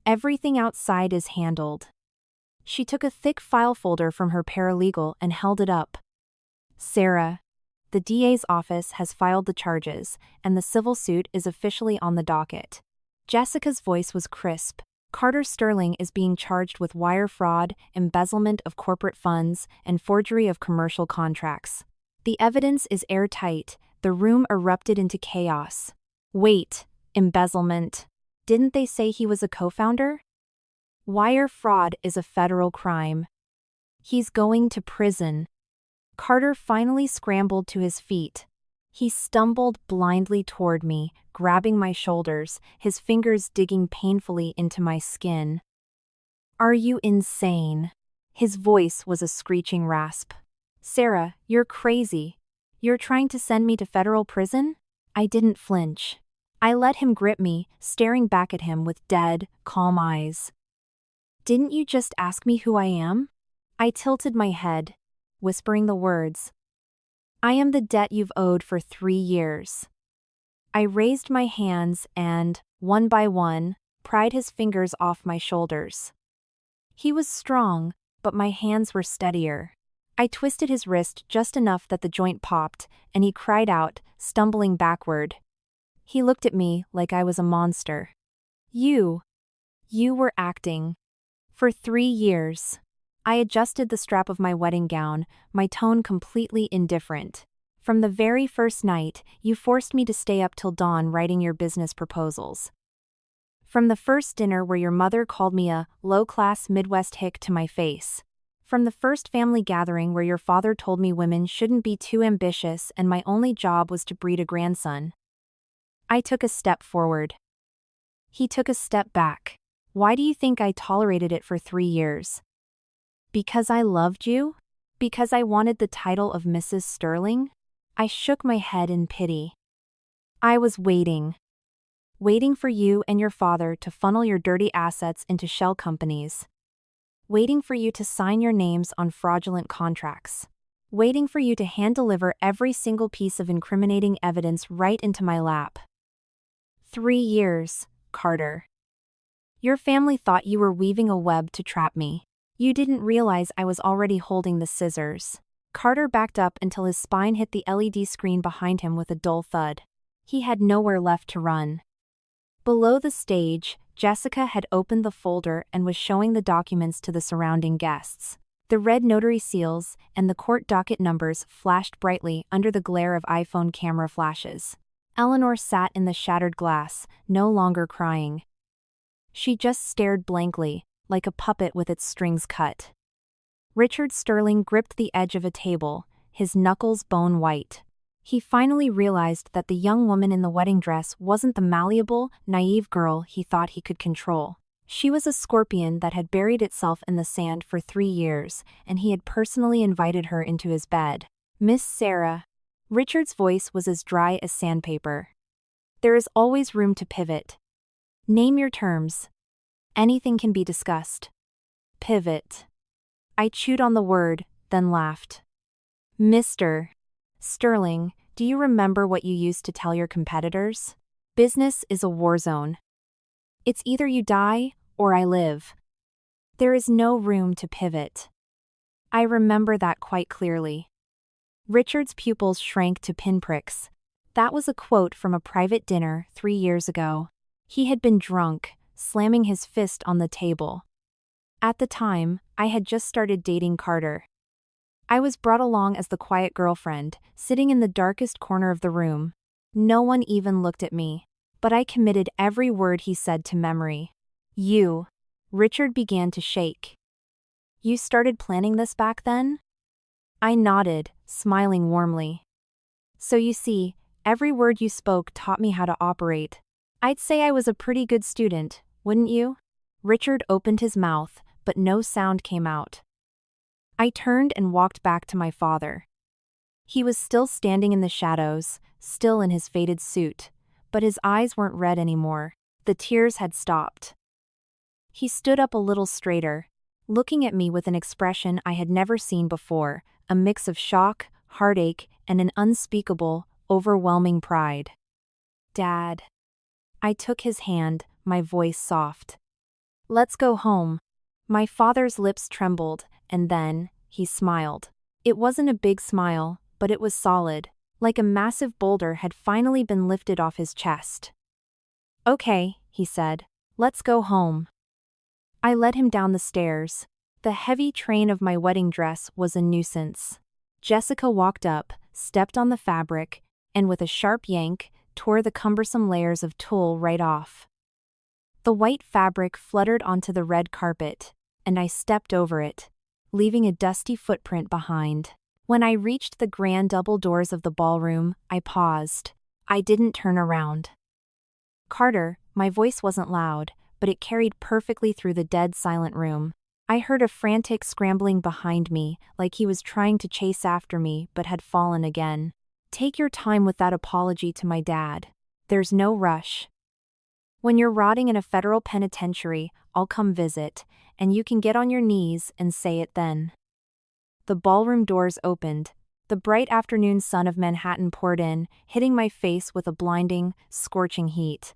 S1: Everything outside is handled. She took a thick file folder from her paralegal and held it up. Sarah, the DA's office has filed the charges, and the civil suit is officially on the docket. Jessica's voice was crisp. Carter Sterling is being charged with wire fraud, embezzlement of corporate funds, and forgery of commercial contracts. The evidence is airtight. The room erupted into chaos. Wait, embezzlement. Didn't they say he was a co-founder? Wire fraud is a federal crime. He's going to prison. Carter finally scrambled to his feet. He stumbled blindly toward me, grabbing my shoulders, his fingers digging painfully into my skin. "Are you insane?" His voice was a screeching rasp. "Sarah, you're crazy. You're trying to send me to federal prison?" I didn't flinch. I let him grip me, staring back at him with dead, calm eyes. "Didn't you just ask me who I am?" I tilted my head, whispering the words. "I am the debt you've owed for 3 years." I raised my hands and, one by one, pried his fingers off my shoulders. He was strong, but my hands were steadier. I twisted his wrist just enough that the joint popped, and he cried out, stumbling backward. He looked at me like I was a monster. You were acting. For 3 years. I adjusted the strap of my wedding gown, my tone completely indifferent. From the very first night, you forced me to stay up till dawn writing your business proposals. From the first dinner where your mother called me a low-class Midwest hick to my face. From the first family gathering where your father told me women shouldn't be too ambitious and my only job was to breed a grandson. I took a step forward. He took a step back. Why do you think I tolerated it for 3 years? Because I loved you? Because I wanted the title of Mrs. Sterling? I shook my head in pity. I was waiting. Waiting for you and your father to funnel your dirty assets into shell companies. Waiting for you to sign your names on fraudulent contracts. Waiting for you to hand-deliver every single piece of incriminating evidence right into my lap. 3 years, Carter. Your family thought you were weaving a web to trap me. You didn't realize I was already holding the scissors. Carter backed up until his spine hit the LED screen behind him with a dull thud. He had nowhere left to run. Below the stage, Jessica had opened the folder and was showing the documents to the surrounding guests. The red notary seals and the court docket numbers flashed brightly under the glare of iPhone camera flashes. Eleanor sat in the shattered glass, no longer crying. She just stared blankly, like a puppet with its strings cut. Richard Sterling gripped the edge of a table, his knuckles bone white. He finally realized that the young woman in the wedding dress wasn't the malleable, naive girl he thought he could control. She was a scorpion that had buried itself in the sand for 3 years, and he had personally invited her into his bed. "Miss Sarah." Richard's voice was as dry as sandpaper. "There is always room to pivot. Name your terms. Anything can be discussed." Pivot. I chewed on the word, then laughed. "Mr. Sterling, do you remember what you used to tell your competitors? Business is a war zone. It's either you die, or I live. There is no room to pivot." I remember that quite clearly. Richard's pupils shrank to pinpricks. That was a quote from a private dinner 3 years ago. He had been drunk, slamming his fist on the table. At the time, I had just started dating Carter. I was brought along as the quiet girlfriend, sitting in the darkest corner of the room. No one even looked at me, but I committed every word he said to memory. "You." Richard began to shake. "You started planning this back then?" I nodded, smiling warmly. "So you see, every word you spoke taught me how to operate. I'd say I was a pretty good student, wouldn't you?" Richard opened his mouth, but no sound came out. I turned and walked back to my father. He was still standing in the shadows, still in his faded suit, but his eyes weren't red anymore. The tears had stopped. He stood up a little straighter, looking at me with an expression I had never seen before, a mix of shock, heartache, and an unspeakable, overwhelming pride. "Dad." I took his hand, my voice soft. "Let's go home." My father's lips trembled, and then, he smiled. It wasn't a big smile, but it was solid, like a massive boulder had finally been lifted off his chest. "Okay," he said, "let's go home." I led him down the stairs. The heavy train of my wedding dress was a nuisance. Jessica walked up, stepped on the fabric, and with a sharp yank, tore the cumbersome layers of tulle right off. The white fabric fluttered onto the red carpet, and I stepped over it, leaving a dusty footprint behind. When I reached the grand double doors of the ballroom, I paused. I didn't turn around. Carter, my voice wasn't loud, but it carried perfectly through the dead silent room. I heard a frantic scrambling behind me, like he was trying to chase after me but had fallen again. Take your time with that apology to my dad. There's no rush. When you're rotting in a federal penitentiary, I'll come visit, and you can get on your knees and say it then. The ballroom doors opened. The bright afternoon sun of Manhattan poured in, hitting my face with a blinding, scorching heat.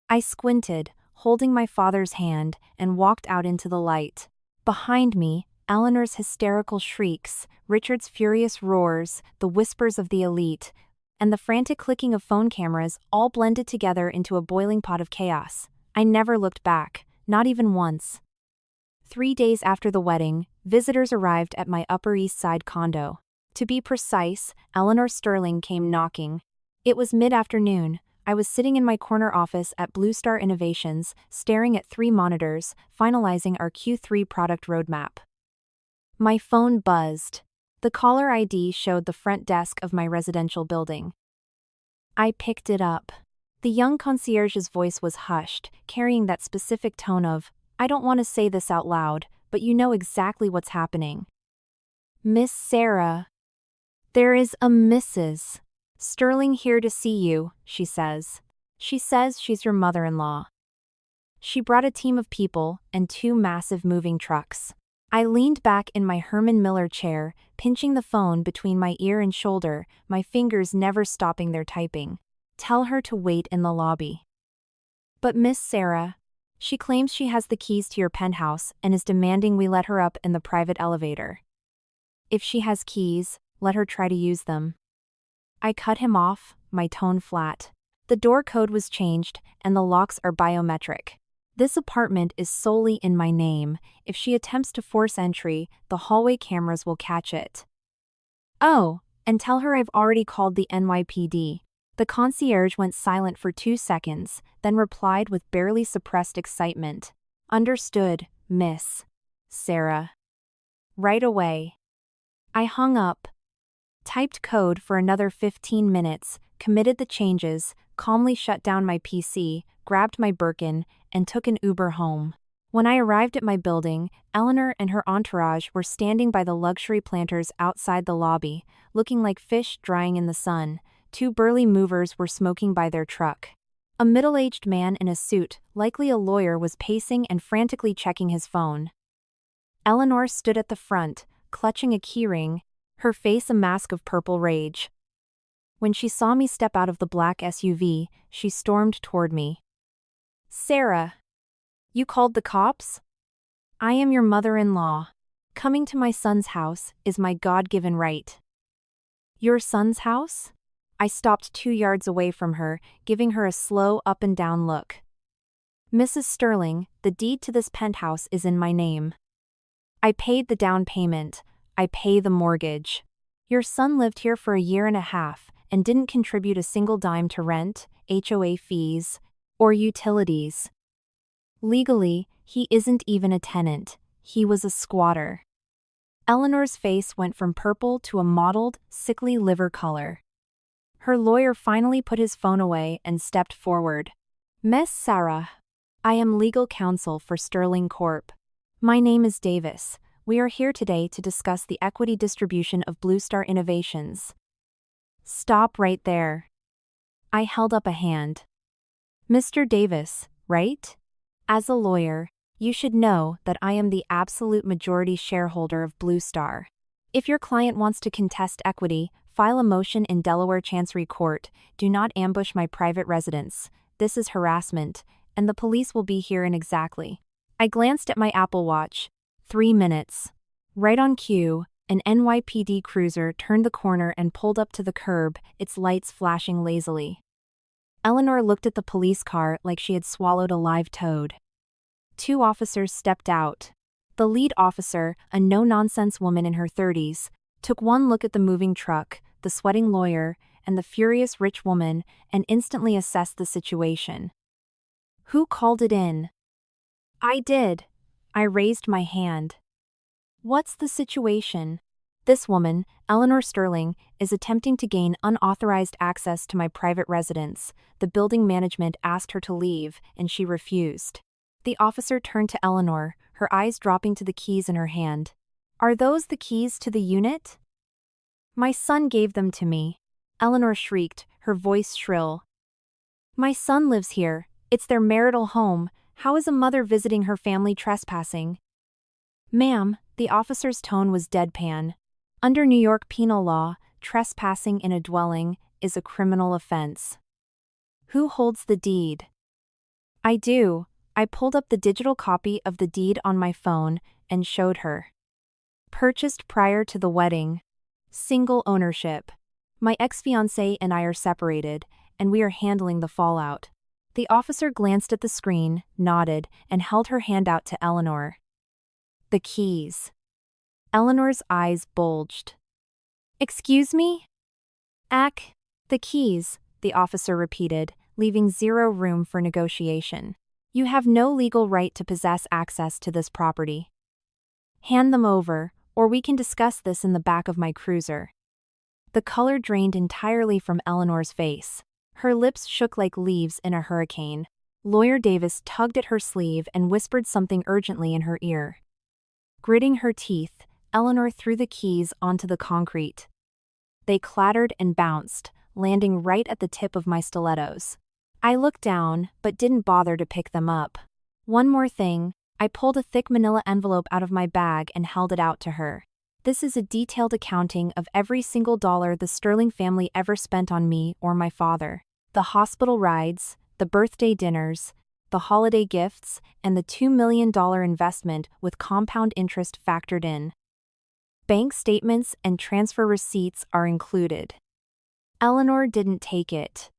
S1: I squinted, holding my father's hand, and walked out into the light. Behind me, Eleanor's hysterical shrieks, Richard's furious roars, the whispers of the elite, and the frantic clicking of phone cameras all blended together into a boiling pot of chaos. I never looked back, not even once. 3 days after the wedding, visitors arrived at my Upper East Side condo. To be precise, Eleanor Sterling came knocking. It was mid-afternoon. I was sitting in my corner office at Blue Star Innovations, staring at 3 monitors, finalizing our Q3 product roadmap. My phone buzzed. The caller ID showed the front desk of my residential building. I picked it up. The young concierge's voice was hushed, carrying that specific tone of, "I don't want to say this out loud, but you know exactly what's happening." "Miss Sarah." "There is a Mrs. Sterling here to see you," she says. "She says she's your mother-in-law." She brought a team of people and 2 massive moving trucks. I leaned back in my Herman Miller chair, pinching the phone between my ear and shoulder, my fingers never stopping their typing. "Tell her to wait in the lobby." "But Miss Sarah, she claims she has the keys to your penthouse and is demanding we let her up in the private elevator." "If she has keys, let her try to use them." I cut him off, my tone flat. The door code was changed, and the locks are biometric. This apartment is solely in my name. If she attempts to force entry, the hallway cameras will catch it. "Oh, and tell her I've already called the NYPD. The concierge went silent for 2 seconds, then replied with barely suppressed excitement. "Understood, Miss Sarah." Right away. I hung up, typed code for another 15 minutes, committed the changes, calmly shut down my PC, grabbed my Birkin, and took an Uber home. When I arrived at my building, Eleanor and her entourage were standing by the luxury planters outside the lobby, looking like fish drying in the sun. 2 burly movers were smoking by their truck. A middle-aged man in a suit, likely a lawyer, was pacing and frantically checking his phone. Eleanor stood at the front, clutching a keyring, her face a mask of purple rage. When she saw me step out of the black SUV, she stormed toward me. "Sarah, you called the cops? I am your mother-in-law. Coming to my son's house is my God-given right." "Your son's house?" I stopped 2 yards away from her, giving her a slow up-and-down look. "Mrs. Sterling, the deed to this penthouse is in my name. I paid the down payment. I pay the mortgage. Your son lived here for 1.5 years and didn't contribute a single dime to rent, HOA fees, or utilities. Legally, he isn't even a tenant. He was a squatter." Eleanor's face went from purple to a mottled, sickly liver color. Her lawyer finally put his phone away and stepped forward. "Miss Sarah, I am legal counsel for Sterling Corp. My name is Davis. We are here today to discuss the equity distribution of Blue Star Innovations." "Stop right there." I held up a hand. "Mr. Davis, right? As a lawyer, you should know that I am the absolute majority shareholder of Blue Star. If your client wants to contest equity, file a motion in Delaware Chancery Court. Do not ambush my private residence. This is harassment, and the police will be here in exactly." I glanced at my Apple Watch. 3 minutes. Right on cue, an NYPD cruiser turned the corner and pulled up to the curb, its lights flashing lazily. Eleanor looked at the police car like she had swallowed a live toad. 2 officers stepped out. The lead officer, a no-nonsense woman in her 30s, took one look at the moving truck, the sweating lawyer, and the furious rich woman, and instantly assessed the situation. "Who called it in?" "I did." I raised my hand. "What's the situation?" This woman, Eleanor Sterling, is attempting to gain unauthorized access to my private residence. The building management asked her to leave, and she refused. The officer turned to Eleanor, her eyes dropping to the keys in her hand. Are those the keys to the unit? My son gave them to me. Eleanor shrieked, her voice shrill. My son lives here. It's their marital home. How is a mother visiting her family trespassing? Ma'am, the officer's tone was deadpan. Under New York penal law, trespassing in a dwelling is a criminal offense. Who holds the deed? I do. I pulled up the digital copy of the deed on my phone and showed her. Purchased prior to the wedding. Single ownership. My ex-fiancé and I are separated, and we are handling the fallout. The officer glanced at the screen, nodded, and held her hand out to Eleanor. The keys. Eleanor's eyes bulged. Excuse me? The keys, the officer repeated, leaving zero room for negotiation. You have no legal right to possess access to this property. Hand them over, or we can discuss this in the back of my cruiser. The color drained entirely from Eleanor's face. Her lips shook like leaves in a hurricane. Lawyer Davis tugged at her sleeve and whispered something urgently in her ear. Gritting her teeth, Eleanor threw the keys onto the concrete. They clattered and bounced, landing right at the tip of my stilettos. I looked down, but didn't bother to pick them up. One more thing, I pulled a thick manila envelope out of my bag and held it out to her. This is a detailed accounting of every single dollar the Sterling family ever spent on me or my father. The hospital rides, the birthday dinners, the holiday gifts, and the $2 million investment with compound interest factored in. Bank statements and transfer receipts are included. Eleanor didn't take it.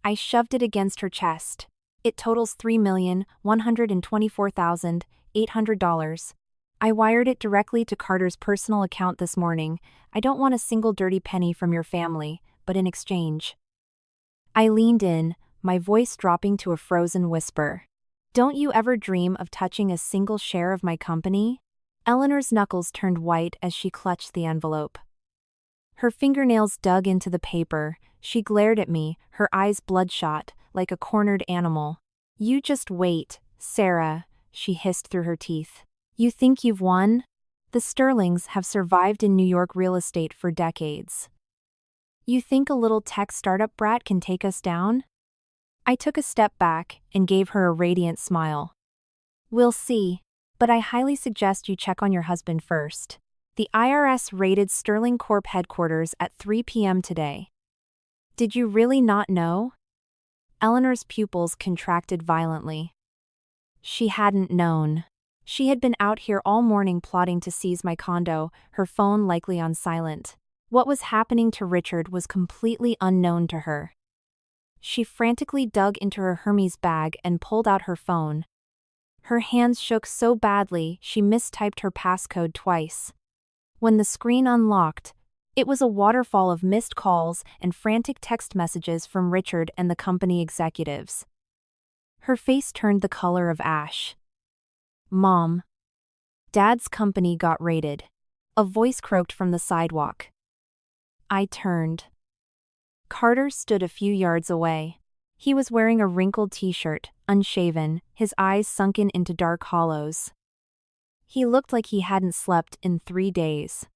S1: I shoved it against her chest. It totals $3,124,800. I wired it directly to Carter's personal account this morning. I don't want a single dirty penny from your family, but in exchange. I leaned in, my voice dropping to a frozen whisper. Don't you ever dream of touching a single share of my company? Eleanor's knuckles turned white as she clutched the envelope. Her fingernails dug into the paper. She glared at me, her eyes bloodshot, like a cornered animal. You just wait, Sarah, she hissed through her teeth. You think you've won? The Sterlings have survived in New York real estate for decades. You think a little tech startup brat can take us down? I took a step back and gave her a radiant smile. We'll see, but I highly suggest you check on your husband first. The IRS raided Sterling Corp headquarters at 3 p.m. today. Did you really not know? Eleanor's pupils contracted violently. She hadn't known. She had been out here all morning plotting to seize my condo, her phone likely on silent. What was happening to Richard was completely unknown to her. She frantically dug into her Hermes bag and pulled out her phone. Her hands shook so badly she mistyped her passcode twice. When the screen unlocked, it was a waterfall of missed calls and frantic text messages from Richard and the company executives. Her face turned the color of ash. Mom. Dad's company got raided. A voice croaked from the sidewalk. I turned. Carter stood a few yards away. He was wearing a wrinkled t-shirt, unshaven, his eyes sunken into dark hollows. He looked like he hadn't slept in 3 days.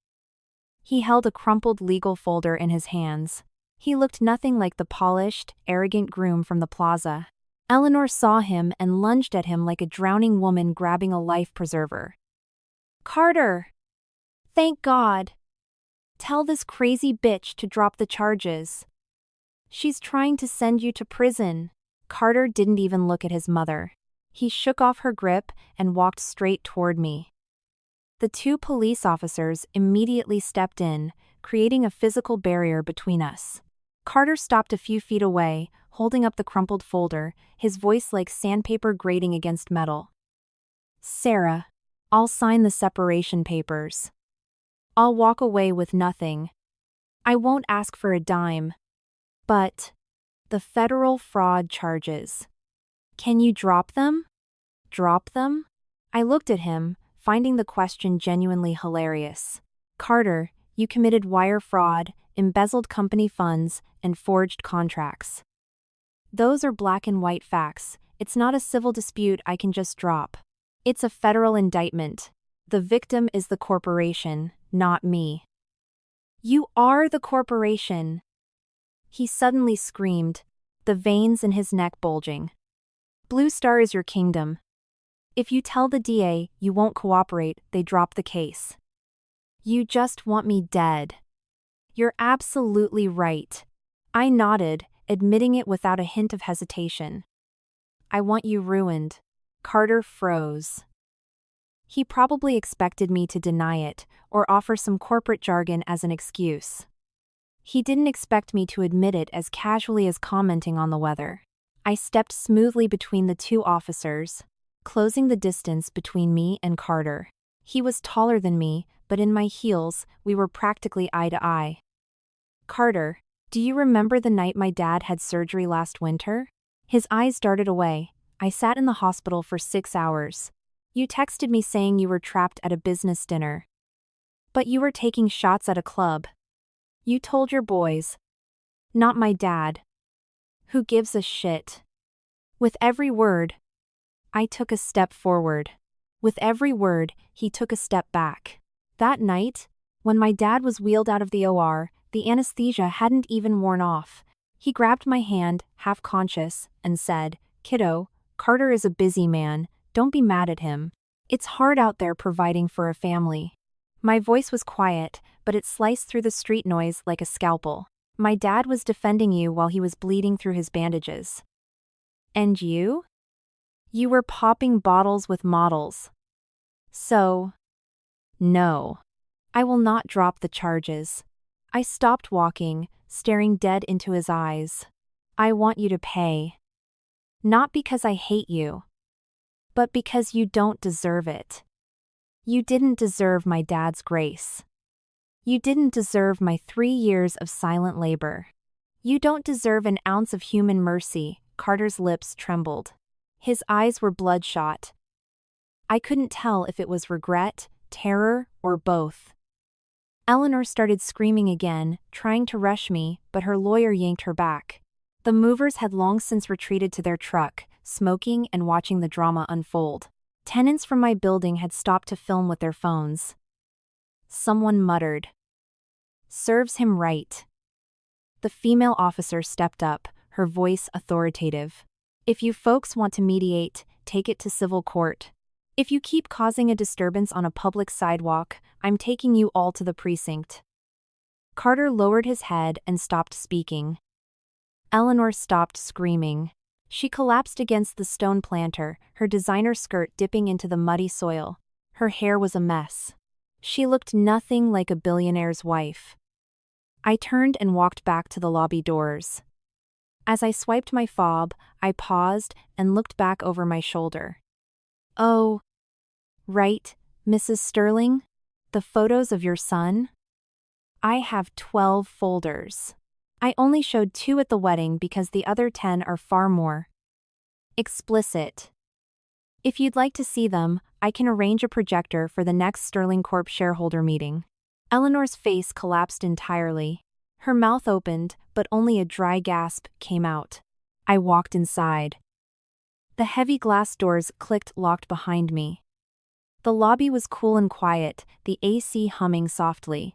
S1: He held a crumpled legal folder in his hands. He looked nothing like the polished, arrogant groom from the plaza. Eleanor saw him and lunged at him like a drowning woman grabbing a life preserver. Carter! Thank God! Tell this crazy bitch to drop the charges. She's trying to send you to prison. Carter didn't even look at his mother. He shook off her grip and walked straight toward me. The 2 police officers immediately stepped in, creating a physical barrier between us. Carter stopped a few feet away, holding up the crumpled folder, his voice like sandpaper grating against metal. Sarah, I'll sign the separation papers. I'll walk away with nothing. I won't ask for a dime. But the federal fraud charges. Can you drop them? Drop them? I looked at him, finding the question genuinely hilarious. Carter, you committed wire fraud, embezzled company funds, and forged contracts. Those are black and white facts. It's not a civil dispute I can just drop. It's a federal indictment. The victim is the corporation, not me. You are the corporation! He suddenly screamed, the veins in his neck bulging. Blue Star is your kingdom. If you tell the DA you won't cooperate, they drop the case. You just want me dead. You're absolutely right. I nodded, admitting it without a hint of hesitation. I want you ruined. Carter froze. He probably expected me to deny it, or offer some corporate jargon as an excuse. He didn't expect me to admit it as casually as commenting on the weather. I stepped smoothly between the two officers, closing the distance between me and Carter. He was taller than me, but in my heels, we were practically eye to eye. Carter, do you remember the night my dad had surgery last winter? His eyes darted away. I sat in the hospital for 6 hours. You texted me saying you were trapped at a business dinner. But you were taking shots at a club. You told your boys. Not my dad. Who gives a shit? With every word, I took a step forward. With every word, he took a step back. That night, when my dad was wheeled out of the OR, the anesthesia hadn't even worn off. He grabbed my hand, half conscious, and said, "Kiddo, Carter is a busy man, don't be mad at him. It's hard out there providing for a family." My voice was quiet, but it sliced through the street noise like a scalpel. My dad was defending you while he was bleeding through his bandages. And you? You were popping bottles with models. So, no. I will not drop the charges. I stopped walking, staring dead into his eyes. I want you to pay. Not because I hate you, but because you don't deserve it. You didn't deserve my dad's grace. You didn't deserve my 3 years of silent labor. You don't deserve an ounce of human mercy. Carter's lips trembled. His eyes were bloodshot. I couldn't tell if it was regret, terror, or both. Eleanor started screaming again, trying to rush me, but her lawyer yanked her back. The movers had long since retreated to their truck, smoking and watching the drama unfold. Tenants from my building had stopped to film with their phones. Someone muttered, "Serves him right." The female officer stepped up, her voice authoritative. "If you folks want to mediate, take it to civil court. If you keep causing a disturbance on a public sidewalk, I'm taking you all to the precinct." Carter lowered his head and stopped speaking. Eleanor stopped screaming. She collapsed against the stone planter, her designer skirt dipping into the muddy soil. Her hair was a mess. She looked nothing like a billionaire's wife. I turned and walked back to the lobby doors. As I swiped my fob, I paused and looked back over my shoulder. "Oh, right, Mrs. Sterling? The photos of your son? I have 12 folders. I only showed 2 at the wedding because the other 10 are far more explicit. If you'd like to see them, I can arrange a projector for the next Sterling Corp shareholder meeting." Eleanor's face collapsed entirely. Her mouth opened, but only a dry gasp came out. I walked inside. The heavy glass doors clicked locked behind me. The lobby was cool and quiet, the AC humming softly.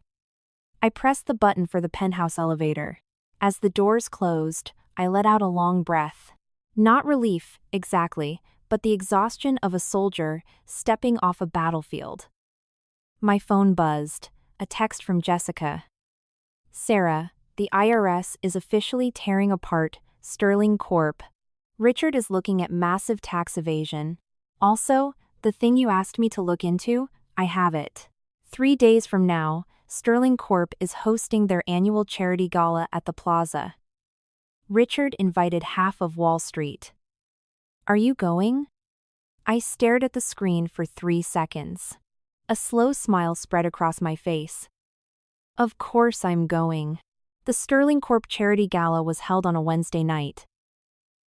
S1: I pressed the button for the penthouse elevator. As the doors closed, I let out a long breath. Not relief, exactly, but the exhaustion of a soldier stepping off a battlefield. My phone buzzed, a text from Jessica. "Sarah, the IRS is officially tearing apart Sterling Corp. Richard is looking at massive tax evasion. Also, the thing you asked me to look into, I have it. 3 days from now, Sterling Corp is hosting their annual charity gala at the plaza. Richard invited half of Wall Street. Are you going?" I stared at the screen for 3 seconds. A slow smile spread across my face. Of course I'm going. The Sterling Corp charity gala was held on a Wednesday night.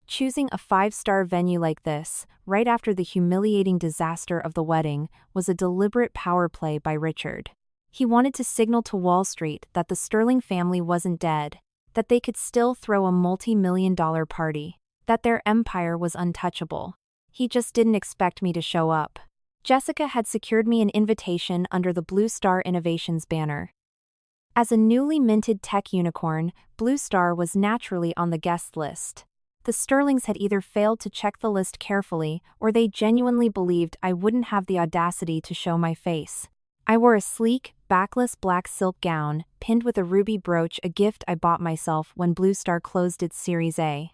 S1: Choosing a 5-star venue like this, right after the humiliating disaster of the wedding, was a deliberate power play by Richard. He wanted to signal to Wall Street that the Sterling family wasn't dead, that they could still throw a multi-million-dollar party, that their empire was untouchable. He just didn't expect me to show up. Jessica had secured me an invitation under the Blue Star Innovations banner. As a newly minted tech unicorn, Blue Star was naturally on the guest list. The Sterlings had either failed to check the list carefully, or they genuinely believed I wouldn't have the audacity to show my face. I wore a sleek, backless black silk gown, pinned with a ruby brooch, a gift I bought myself when Blue Star closed its Series A.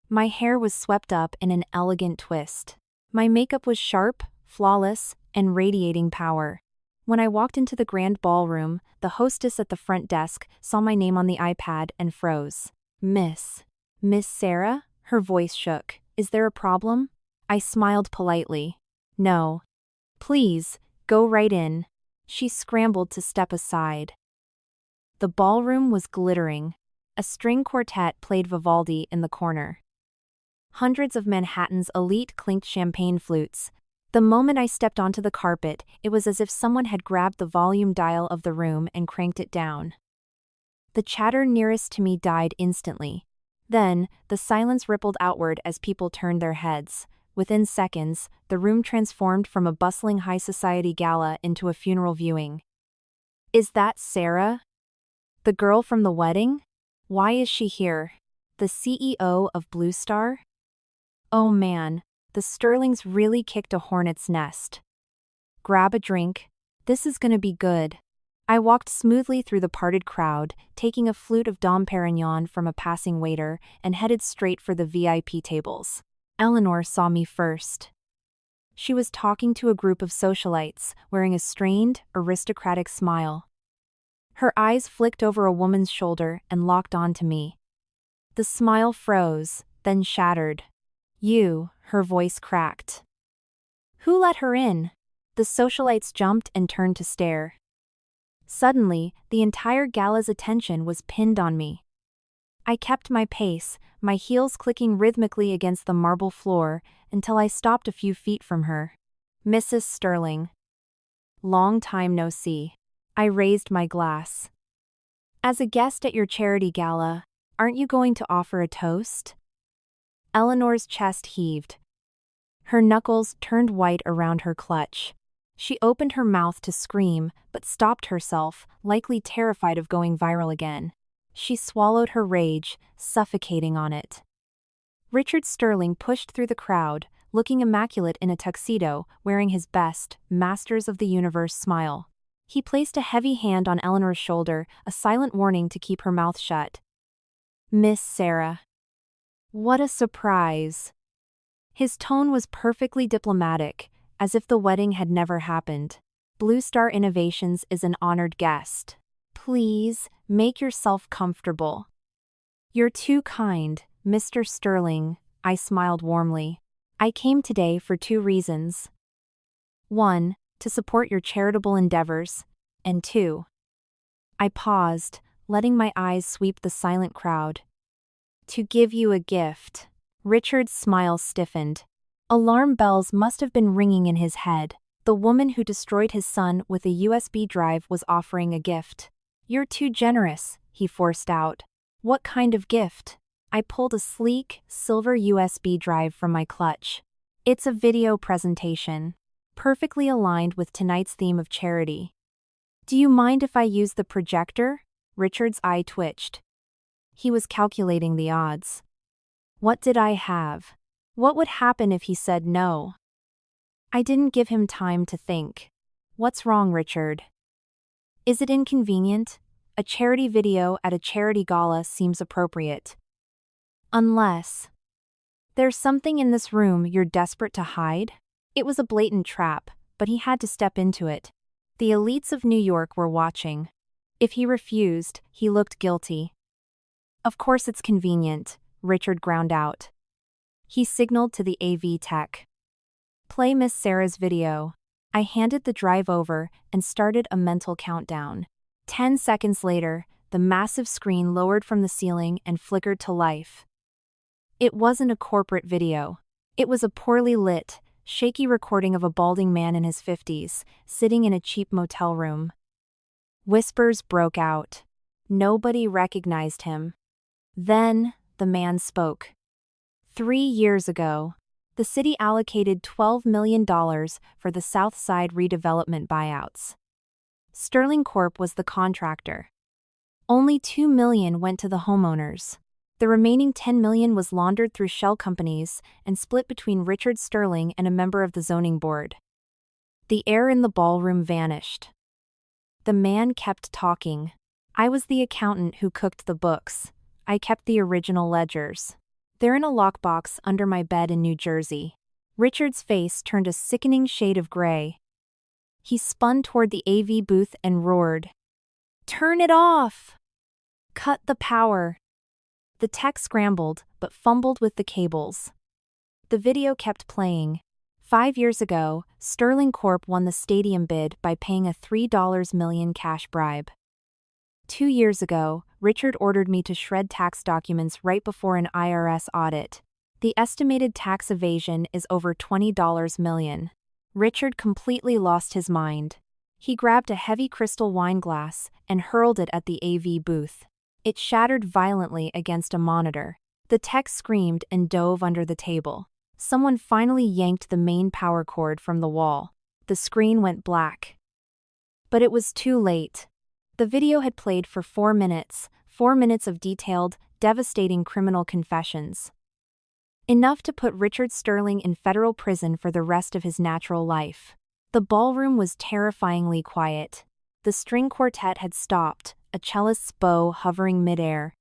S1: My hair was swept up in an elegant twist. My makeup was sharp, flawless, and radiating power. When I walked into the grand ballroom, the hostess at the front desk saw my name on the iPad and froze. Miss Sarah? Her voice shook. Is there a problem? I smiled politely. No. Please, go right in. She scrambled to step aside. The ballroom was glittering. A string quartet played Vivaldi in the corner. Hundreds of Manhattan's elite clinked champagne flutes. The moment I stepped onto the carpet, it was as if someone had grabbed the volume dial of the room and cranked it down. The chatter nearest to me died instantly. Then, the silence rippled outward as people turned their heads. Within seconds, the room transformed from a bustling high society gala into a funeral viewing. Is that Sarah? The girl from the wedding? Why is she here? The CEO of Blue Star? Oh man, the Sterlings really kicked a hornet's nest. Grab a drink. This is gonna be good. I walked smoothly through the parted crowd, taking a flute of Dom Perignon from a passing waiter, and headed straight for the VIP tables. Eleanor saw me first. She was talking to a group of socialites, wearing a strained, aristocratic smile. Her eyes flicked over a woman's shoulder and locked onto me. The smile froze, then shattered. You, her voice cracked. Who let her in? The socialites jumped and turned to stare. Suddenly, the entire gala's attention was pinned on me. I kept my pace, my heels clicking rhythmically against the marble floor, until I stopped a few feet from her. Mrs. Sterling. Long time no see. I raised my glass. As a guest at your charity gala, aren't you going to offer a toast? Eleanor's chest heaved. Her knuckles turned white around her clutch. She opened her mouth to scream, but stopped herself, likely terrified of going viral again. She swallowed her rage, suffocating on it. Richard Sterling pushed through the crowd, looking immaculate in a tuxedo, wearing his best, Masters of the Universe smile. He placed a heavy hand on Eleanor's shoulder, a silent warning to keep her mouth shut. Miss Sarah. What a surprise. His tone was perfectly diplomatic, as if the wedding had never happened. Blue Star Innovations is an honored guest. Please, make yourself comfortable. You're too kind, Mr. Sterling, I smiled warmly. I came today for 2 reasons. 1, to support your charitable endeavors, and 2. I paused, letting my eyes sweep the silent crowd. To give you a gift. Richard's smile stiffened. Alarm bells must have been ringing in his head. The woman who destroyed his son with a USB drive was offering a gift. You're too generous, he forced out. What kind of gift? I pulled a sleek, silver USB drive from my clutch. It's a video presentation. Perfectly aligned with tonight's theme of charity. Do you mind if I use the projector? Richard's eye twitched. He was calculating the odds. What did I have? What would happen if he said no? I didn't give him time to think. What's wrong, Richard? Is it inconvenient? A charity video at a charity gala seems appropriate. Unless there's something in this room you're desperate to hide? It was a blatant trap, but he had to step into it. The elites of New York were watching. If he refused, he looked guilty. Of course it's convenient, Richard ground out. He signaled to the AV tech. Play Miss Sarah's video. I handed the drive over and started a mental countdown. 10 seconds later, the massive screen lowered from the ceiling and flickered to life. It wasn't a corporate video. It was a poorly lit, shaky recording of a balding man in his 50s, sitting in a cheap motel room. Whispers broke out. Nobody recognized him. Then, the man spoke. 3 years ago, the city allocated $12 million for the South Side redevelopment buyouts. Sterling Corp was the contractor. Only $2 million went to the homeowners. The remaining $10 million was laundered through shell companies and split between Richard Sterling and a member of the zoning board. The air in the ballroom vanished. The man kept talking. I was the accountant who cooked the books. I kept the original ledgers. They're in a lockbox under my bed in New Jersey. Richard's face turned a sickening shade of gray. He spun toward the AV booth and roared, "Turn it off! Cut the power!" The tech scrambled, but fumbled with the cables. The video kept playing. 5 years ago, Sterling Corp won the stadium bid by paying a $3 million cash bribe. 2 years ago, Richard ordered me to shred tax documents right before an IRS audit. The estimated tax evasion is over $20 million. Richard completely lost his mind. He grabbed a heavy crystal wine glass and hurled it at the AV booth. It shattered violently against a monitor. The tech screamed and dove under the table. Someone finally yanked the main power cord from the wall. The screen went black. But it was too late. The video had played for 4 minutes, 4 minutes of detailed, devastating criminal confessions. Enough to put Richard Sterling in federal prison for the rest of his natural life. The ballroom was terrifyingly quiet. The string quartet had stopped, a cellist's bow hovering midair.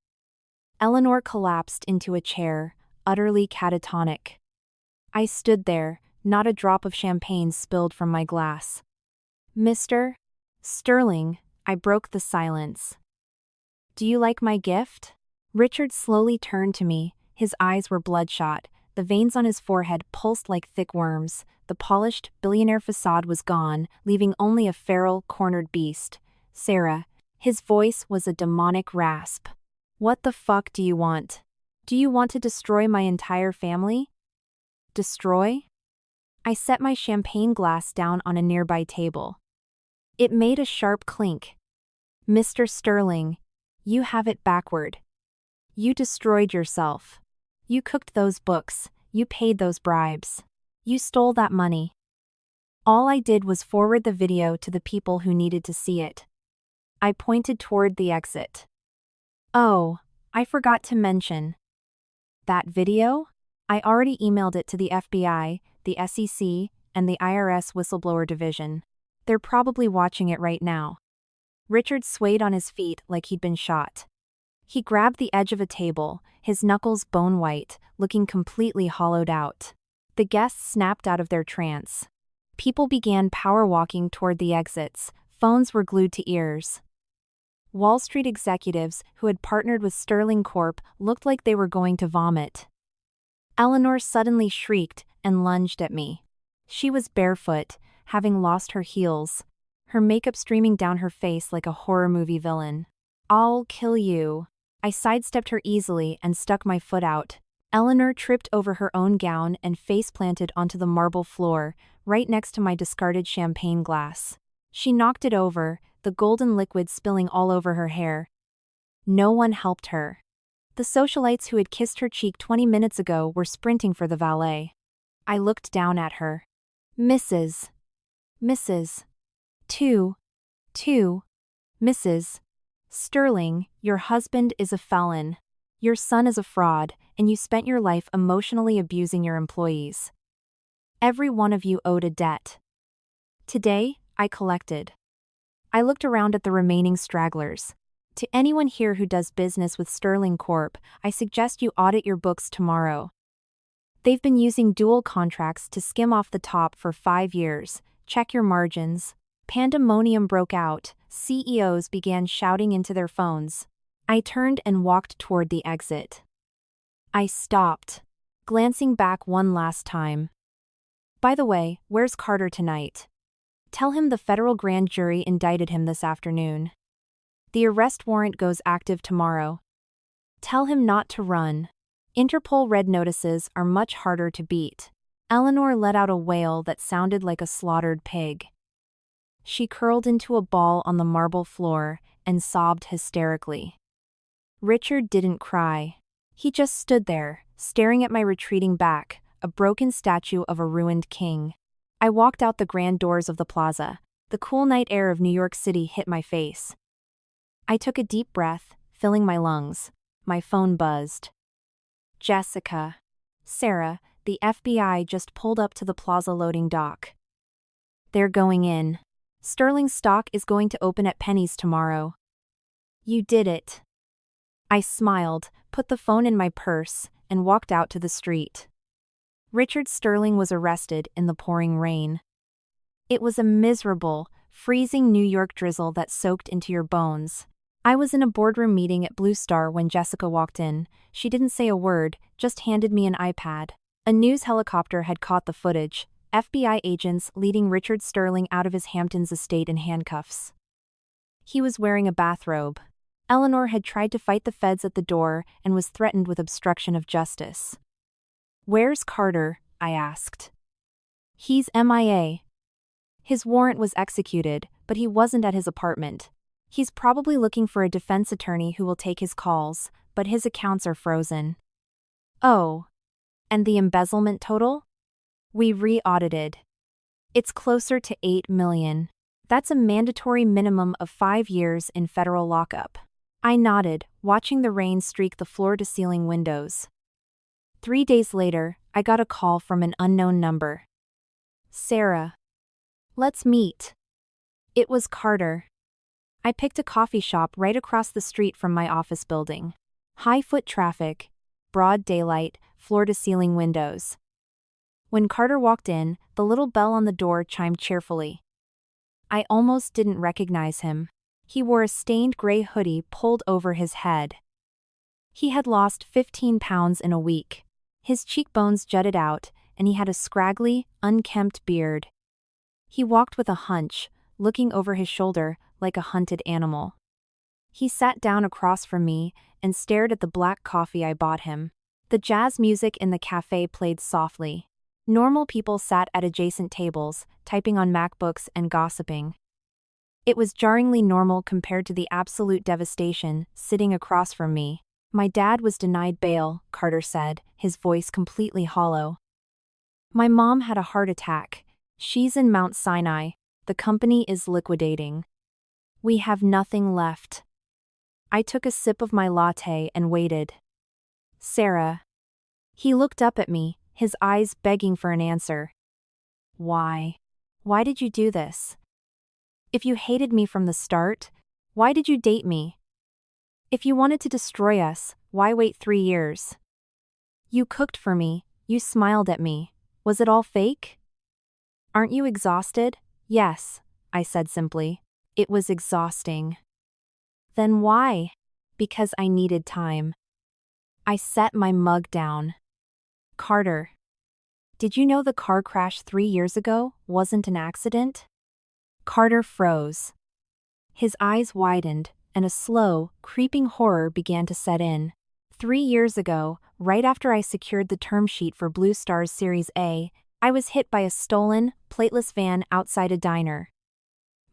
S1: Eleanor collapsed into a chair, utterly catatonic. I stood there, not a drop of champagne spilled from my glass. "Mr. Sterling," I broke the silence. "Do you like my gift?" Richard slowly turned to me. His eyes were bloodshot. The veins on his forehead pulsed like thick worms. The polished, billionaire facade was gone, leaving only a feral, cornered beast. "Sarah." His voice was a demonic rasp. "What the fuck do you want? Do you want to destroy my entire family?" Destroy? I set my champagne glass down on a nearby table. It made a sharp clink. "Mr. Sterling, you have it backward. You destroyed yourself. You cooked those books, you paid those bribes. You stole that money. All I did was forward the video to the people who needed to see it." I pointed toward the exit. "Oh, I forgot to mention. That video? I already emailed it to the FBI, the SEC, and the IRS whistleblower division. They're probably watching it right now." Richard swayed on his feet like he'd been shot. He grabbed the edge of a table, his knuckles bone-white, looking completely hollowed out. The guests snapped out of their trance. People began power-walking toward the exits. Phones were glued to ears. Wall Street executives who had partnered with Sterling Corp looked like they were going to vomit. Eleanor suddenly shrieked and lunged at me. She was barefoot, having lost her heels, her makeup streaming down her face like a horror movie villain. "I'll kill you." I sidestepped her easily and stuck my foot out. Eleanor tripped over her own gown and face-planted onto the marble floor, right next to my discarded champagne glass. She knocked it over, the golden liquid spilling all over her hair. No one helped her. The socialites who had kissed her cheek 20 minutes ago were sprinting for the valet. I looked down at her. Mrs. Two, Mrs. Sterling, your husband is a felon. Your son is a fraud, and you spent your life emotionally abusing your employees. Every one of you owed a debt. Today, I collected. I looked around at the remaining stragglers. To anyone here who does business with Sterling Corp., I suggest you audit your books tomorrow. They've been using dual contracts to skim off the top for 5 years. Check your margins. Pandemonium broke out. CEOs began shouting into their phones. I turned and walked toward the exit. I stopped, glancing back one last time. By the way, where's Carter tonight? Tell him the federal grand jury indicted him this afternoon. The arrest warrant goes active tomorrow. Tell him not to run. Interpol red notices are much harder to beat. Eleanor let out a wail that sounded like a slaughtered pig. She curled into a ball on the marble floor and sobbed hysterically. Richard didn't cry. He just stood there, staring at my retreating back, a broken statue of a ruined king. I walked out the grand doors of the plaza. The cool night air of New York City hit my face. I took a deep breath, filling my lungs. My phone buzzed. Jessica. Sarah, the FBI just pulled up to the plaza loading dock. They're going in. Sterling stock is going to open at pennies tomorrow. You did it. I smiled, put the phone in my purse, and walked out to the street. Richard Sterling was arrested in the pouring rain. It was a miserable, freezing New York drizzle that soaked into your bones. I was in a boardroom meeting at Blue Star when Jessica walked in. She didn't say a word, just handed me an iPad. A news helicopter had caught the footage, FBI agents leading Richard Sterling out of his Hamptons estate in handcuffs. He was wearing a bathrobe. Eleanor had tried to fight the feds at the door and was threatened with obstruction of justice. "Where's Carter?" I asked. "He's MIA. His warrant was executed, but he wasn't at his apartment. He's probably looking for a defense attorney who will take his calls, but his accounts are frozen." "Oh. And the embezzlement total?" "We re-audited. It's closer to $8 million. That's a mandatory minimum of 5 years in federal lockup." I nodded, watching the rain streak the floor-to-ceiling windows. 3 days later, I got a call from an unknown number. "Sarah. Let's meet." It was Carter. I picked a coffee shop right across the street from my office building. High foot traffic, broad daylight, floor-to-ceiling windows. When Carter walked in, the little bell on the door chimed cheerfully. I almost didn't recognize him. He wore a stained gray hoodie pulled over his head. He had lost 15 pounds in a week. His cheekbones jutted out, and he had a scraggly, unkempt beard. He walked with a hunch, looking over his shoulder like a hunted animal. He sat down across from me and stared at the black coffee I bought him. The jazz music in the cafe played softly. Normal people sat at adjacent tables, typing on MacBooks and gossiping. It was jarringly normal compared to the absolute devastation sitting across from me. "My dad was denied bail," Carter said, his voice completely hollow. "My mom had a heart attack. She's in Mount Sinai. The company is liquidating. We have nothing left." I took a sip of my latte and waited. "Sarah." He looked up at me, his eyes begging for an answer. "Why? Why did you do this? If you hated me from the start, why did you date me? If you wanted to destroy us, why wait 3 years? You cooked for me, you smiled at me. Was it all fake? Aren't you exhausted?" "Yes," I said simply. "It was exhausting." "Then why?" "Because I needed time." I set my mug down. "Carter. Did you know the car crash 3 years ago wasn't an accident?" Carter froze. His eyes widened, and a slow, creeping horror began to set in. 3 years ago, right after I secured the term sheet for Blue Star's Series A, I was hit by a stolen, plateless van outside a diner.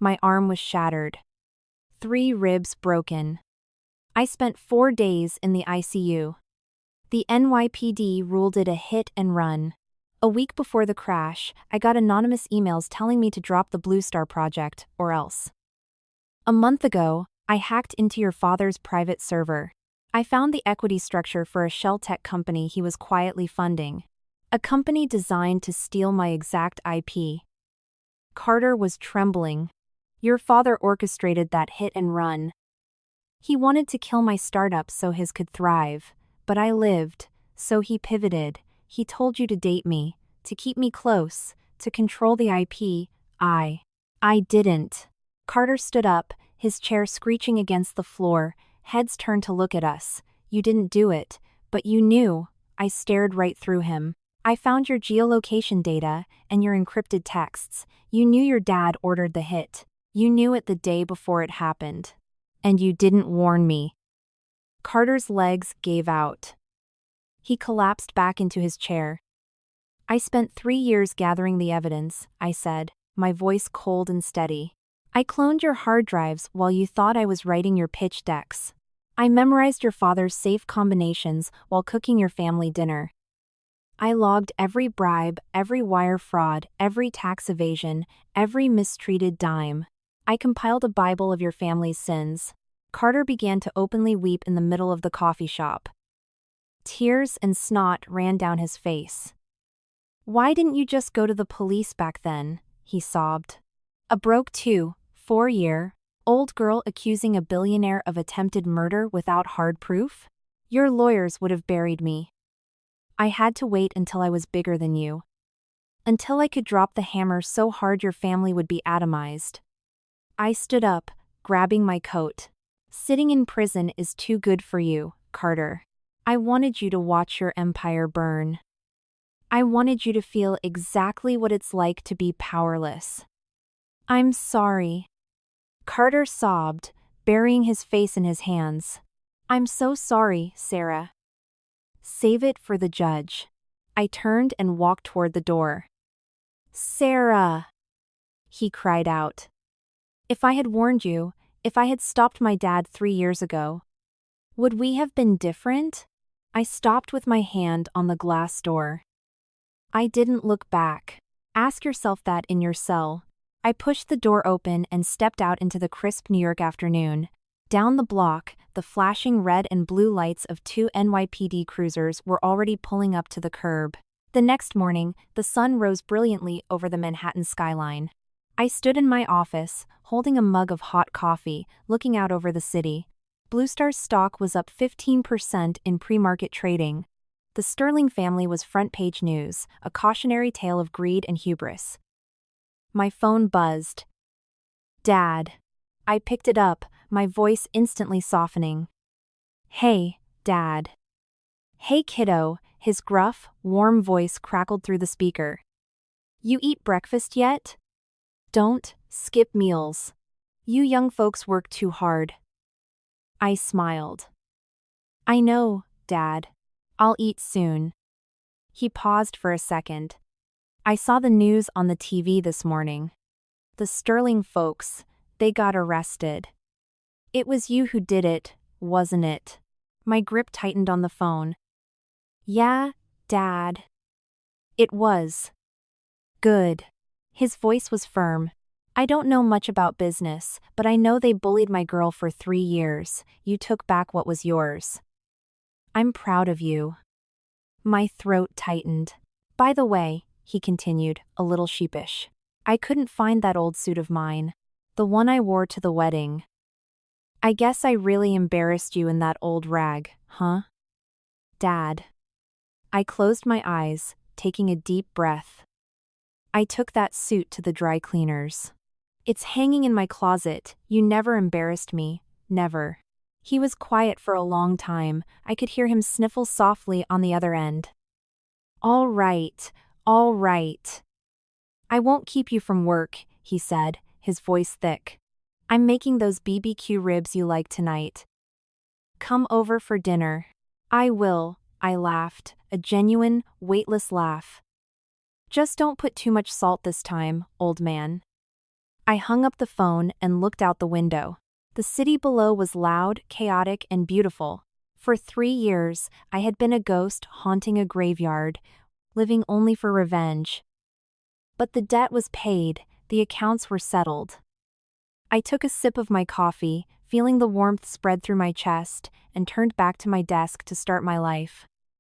S1: My arm was shattered. 3 ribs broken. I spent 4 days in the ICU. The NYPD ruled it a hit and run. A week before the crash, I got anonymous emails telling me to drop the Blue Star project, or else. A month ago, I hacked into your father's private server. I found the equity structure for a shell tech company he was quietly funding. A company designed to steal my exact IP. Carter was trembling. Your father orchestrated that hit and run. He wanted to kill my startup so his could thrive, but I lived, so he pivoted. He told you to date me, to keep me close, to control the IP. I didn't. Carter stood up, his chair screeching against the floor, heads turned to look at us. You didn't do it, but you knew. I stared right through him. I found your geolocation data and your encrypted texts. You knew your dad ordered the hit. You knew it the day before it happened. And you didn't warn me. Carter's legs gave out. He collapsed back into his chair. I spent 3 years gathering the evidence, I said, my voice cold and steady. I cloned your hard drives while you thought I was writing your pitch decks. I memorized your father's safe combinations while cooking your family dinner. I logged every bribe, every wire fraud, every tax evasion, every mistreated dime. I compiled a Bible of your family's sins. Carter began to openly weep in the middle of the coffee shop. Tears and snot ran down his face. Why didn't you just go to the police back then? He sobbed. A broke 4-year-old girl accusing a billionaire of attempted murder without hard proof? Your lawyers would have buried me. I had to wait until I was bigger than you. Until I could drop the hammer so hard your family would be atomized. I stood up, grabbing my coat. Sitting in prison is too good for you, Carter. I wanted you to watch your empire burn. I wanted you to feel exactly what it's like to be powerless. I'm sorry. Carter sobbed, burying his face in his hands. I'm so sorry, Sarah. Save it for the judge. I turned and walked toward the door. Sarah! He cried out. If I had warned you, if I had stopped my dad 3 years ago, would we have been different? I stopped with my hand on the glass door. I didn't look back. Ask yourself that in your cell. I pushed the door open and stepped out into the crisp New York afternoon. Down the block, the flashing red and blue lights of 2 NYPD cruisers were already pulling up to the curb. The next morning, the sun rose brilliantly over the Manhattan skyline. I stood in my office, holding a mug of hot coffee, looking out over the city. Blue Star's stock was up 15% in pre-market trading. The Sterling family was front-page news, a cautionary tale of greed and hubris. My phone buzzed. Dad. I picked it up, my voice instantly softening. Hey, Dad. Hey, kiddo, his gruff, warm voice crackled through the speaker. You eat breakfast yet? Don't skip meals. You young folks work too hard. I smiled. I know, Dad. I'll eat soon. He paused for a second. I saw the news on the TV this morning. The Sterling folks, they got arrested. It was you who did it, wasn't it? My grip tightened on the phone. Yeah, Dad. It was. Good. His voice was firm. I don't know much about business, but I know they bullied my girl for 3 years. You took back what was yours. I'm proud of you. My throat tightened. By the way, he continued, a little sheepish. I couldn't find that old suit of mine. The one I wore to the wedding. I guess I really embarrassed you in that old rag, huh? Dad. I closed my eyes, taking a deep breath. I took that suit to the dry cleaners. It's hanging in my closet. You never embarrassed me, never. He was quiet for a long time. I could hear him sniffle softly on the other end. All right, all right. I won't keep you from work, he said, his voice thick. I'm making those BBQ ribs you like tonight. Come over for dinner. I will, I laughed, a genuine, weightless laugh. Just don't put too much salt this time, old man. I hung up the phone and looked out the window. The city below was loud, chaotic, and beautiful. For 3 years, I had been a ghost haunting a graveyard, living only for revenge. But the debt was paid, the accounts were settled. I took a sip of my coffee, feeling the warmth spread through my chest, and turned back to my desk to start my life.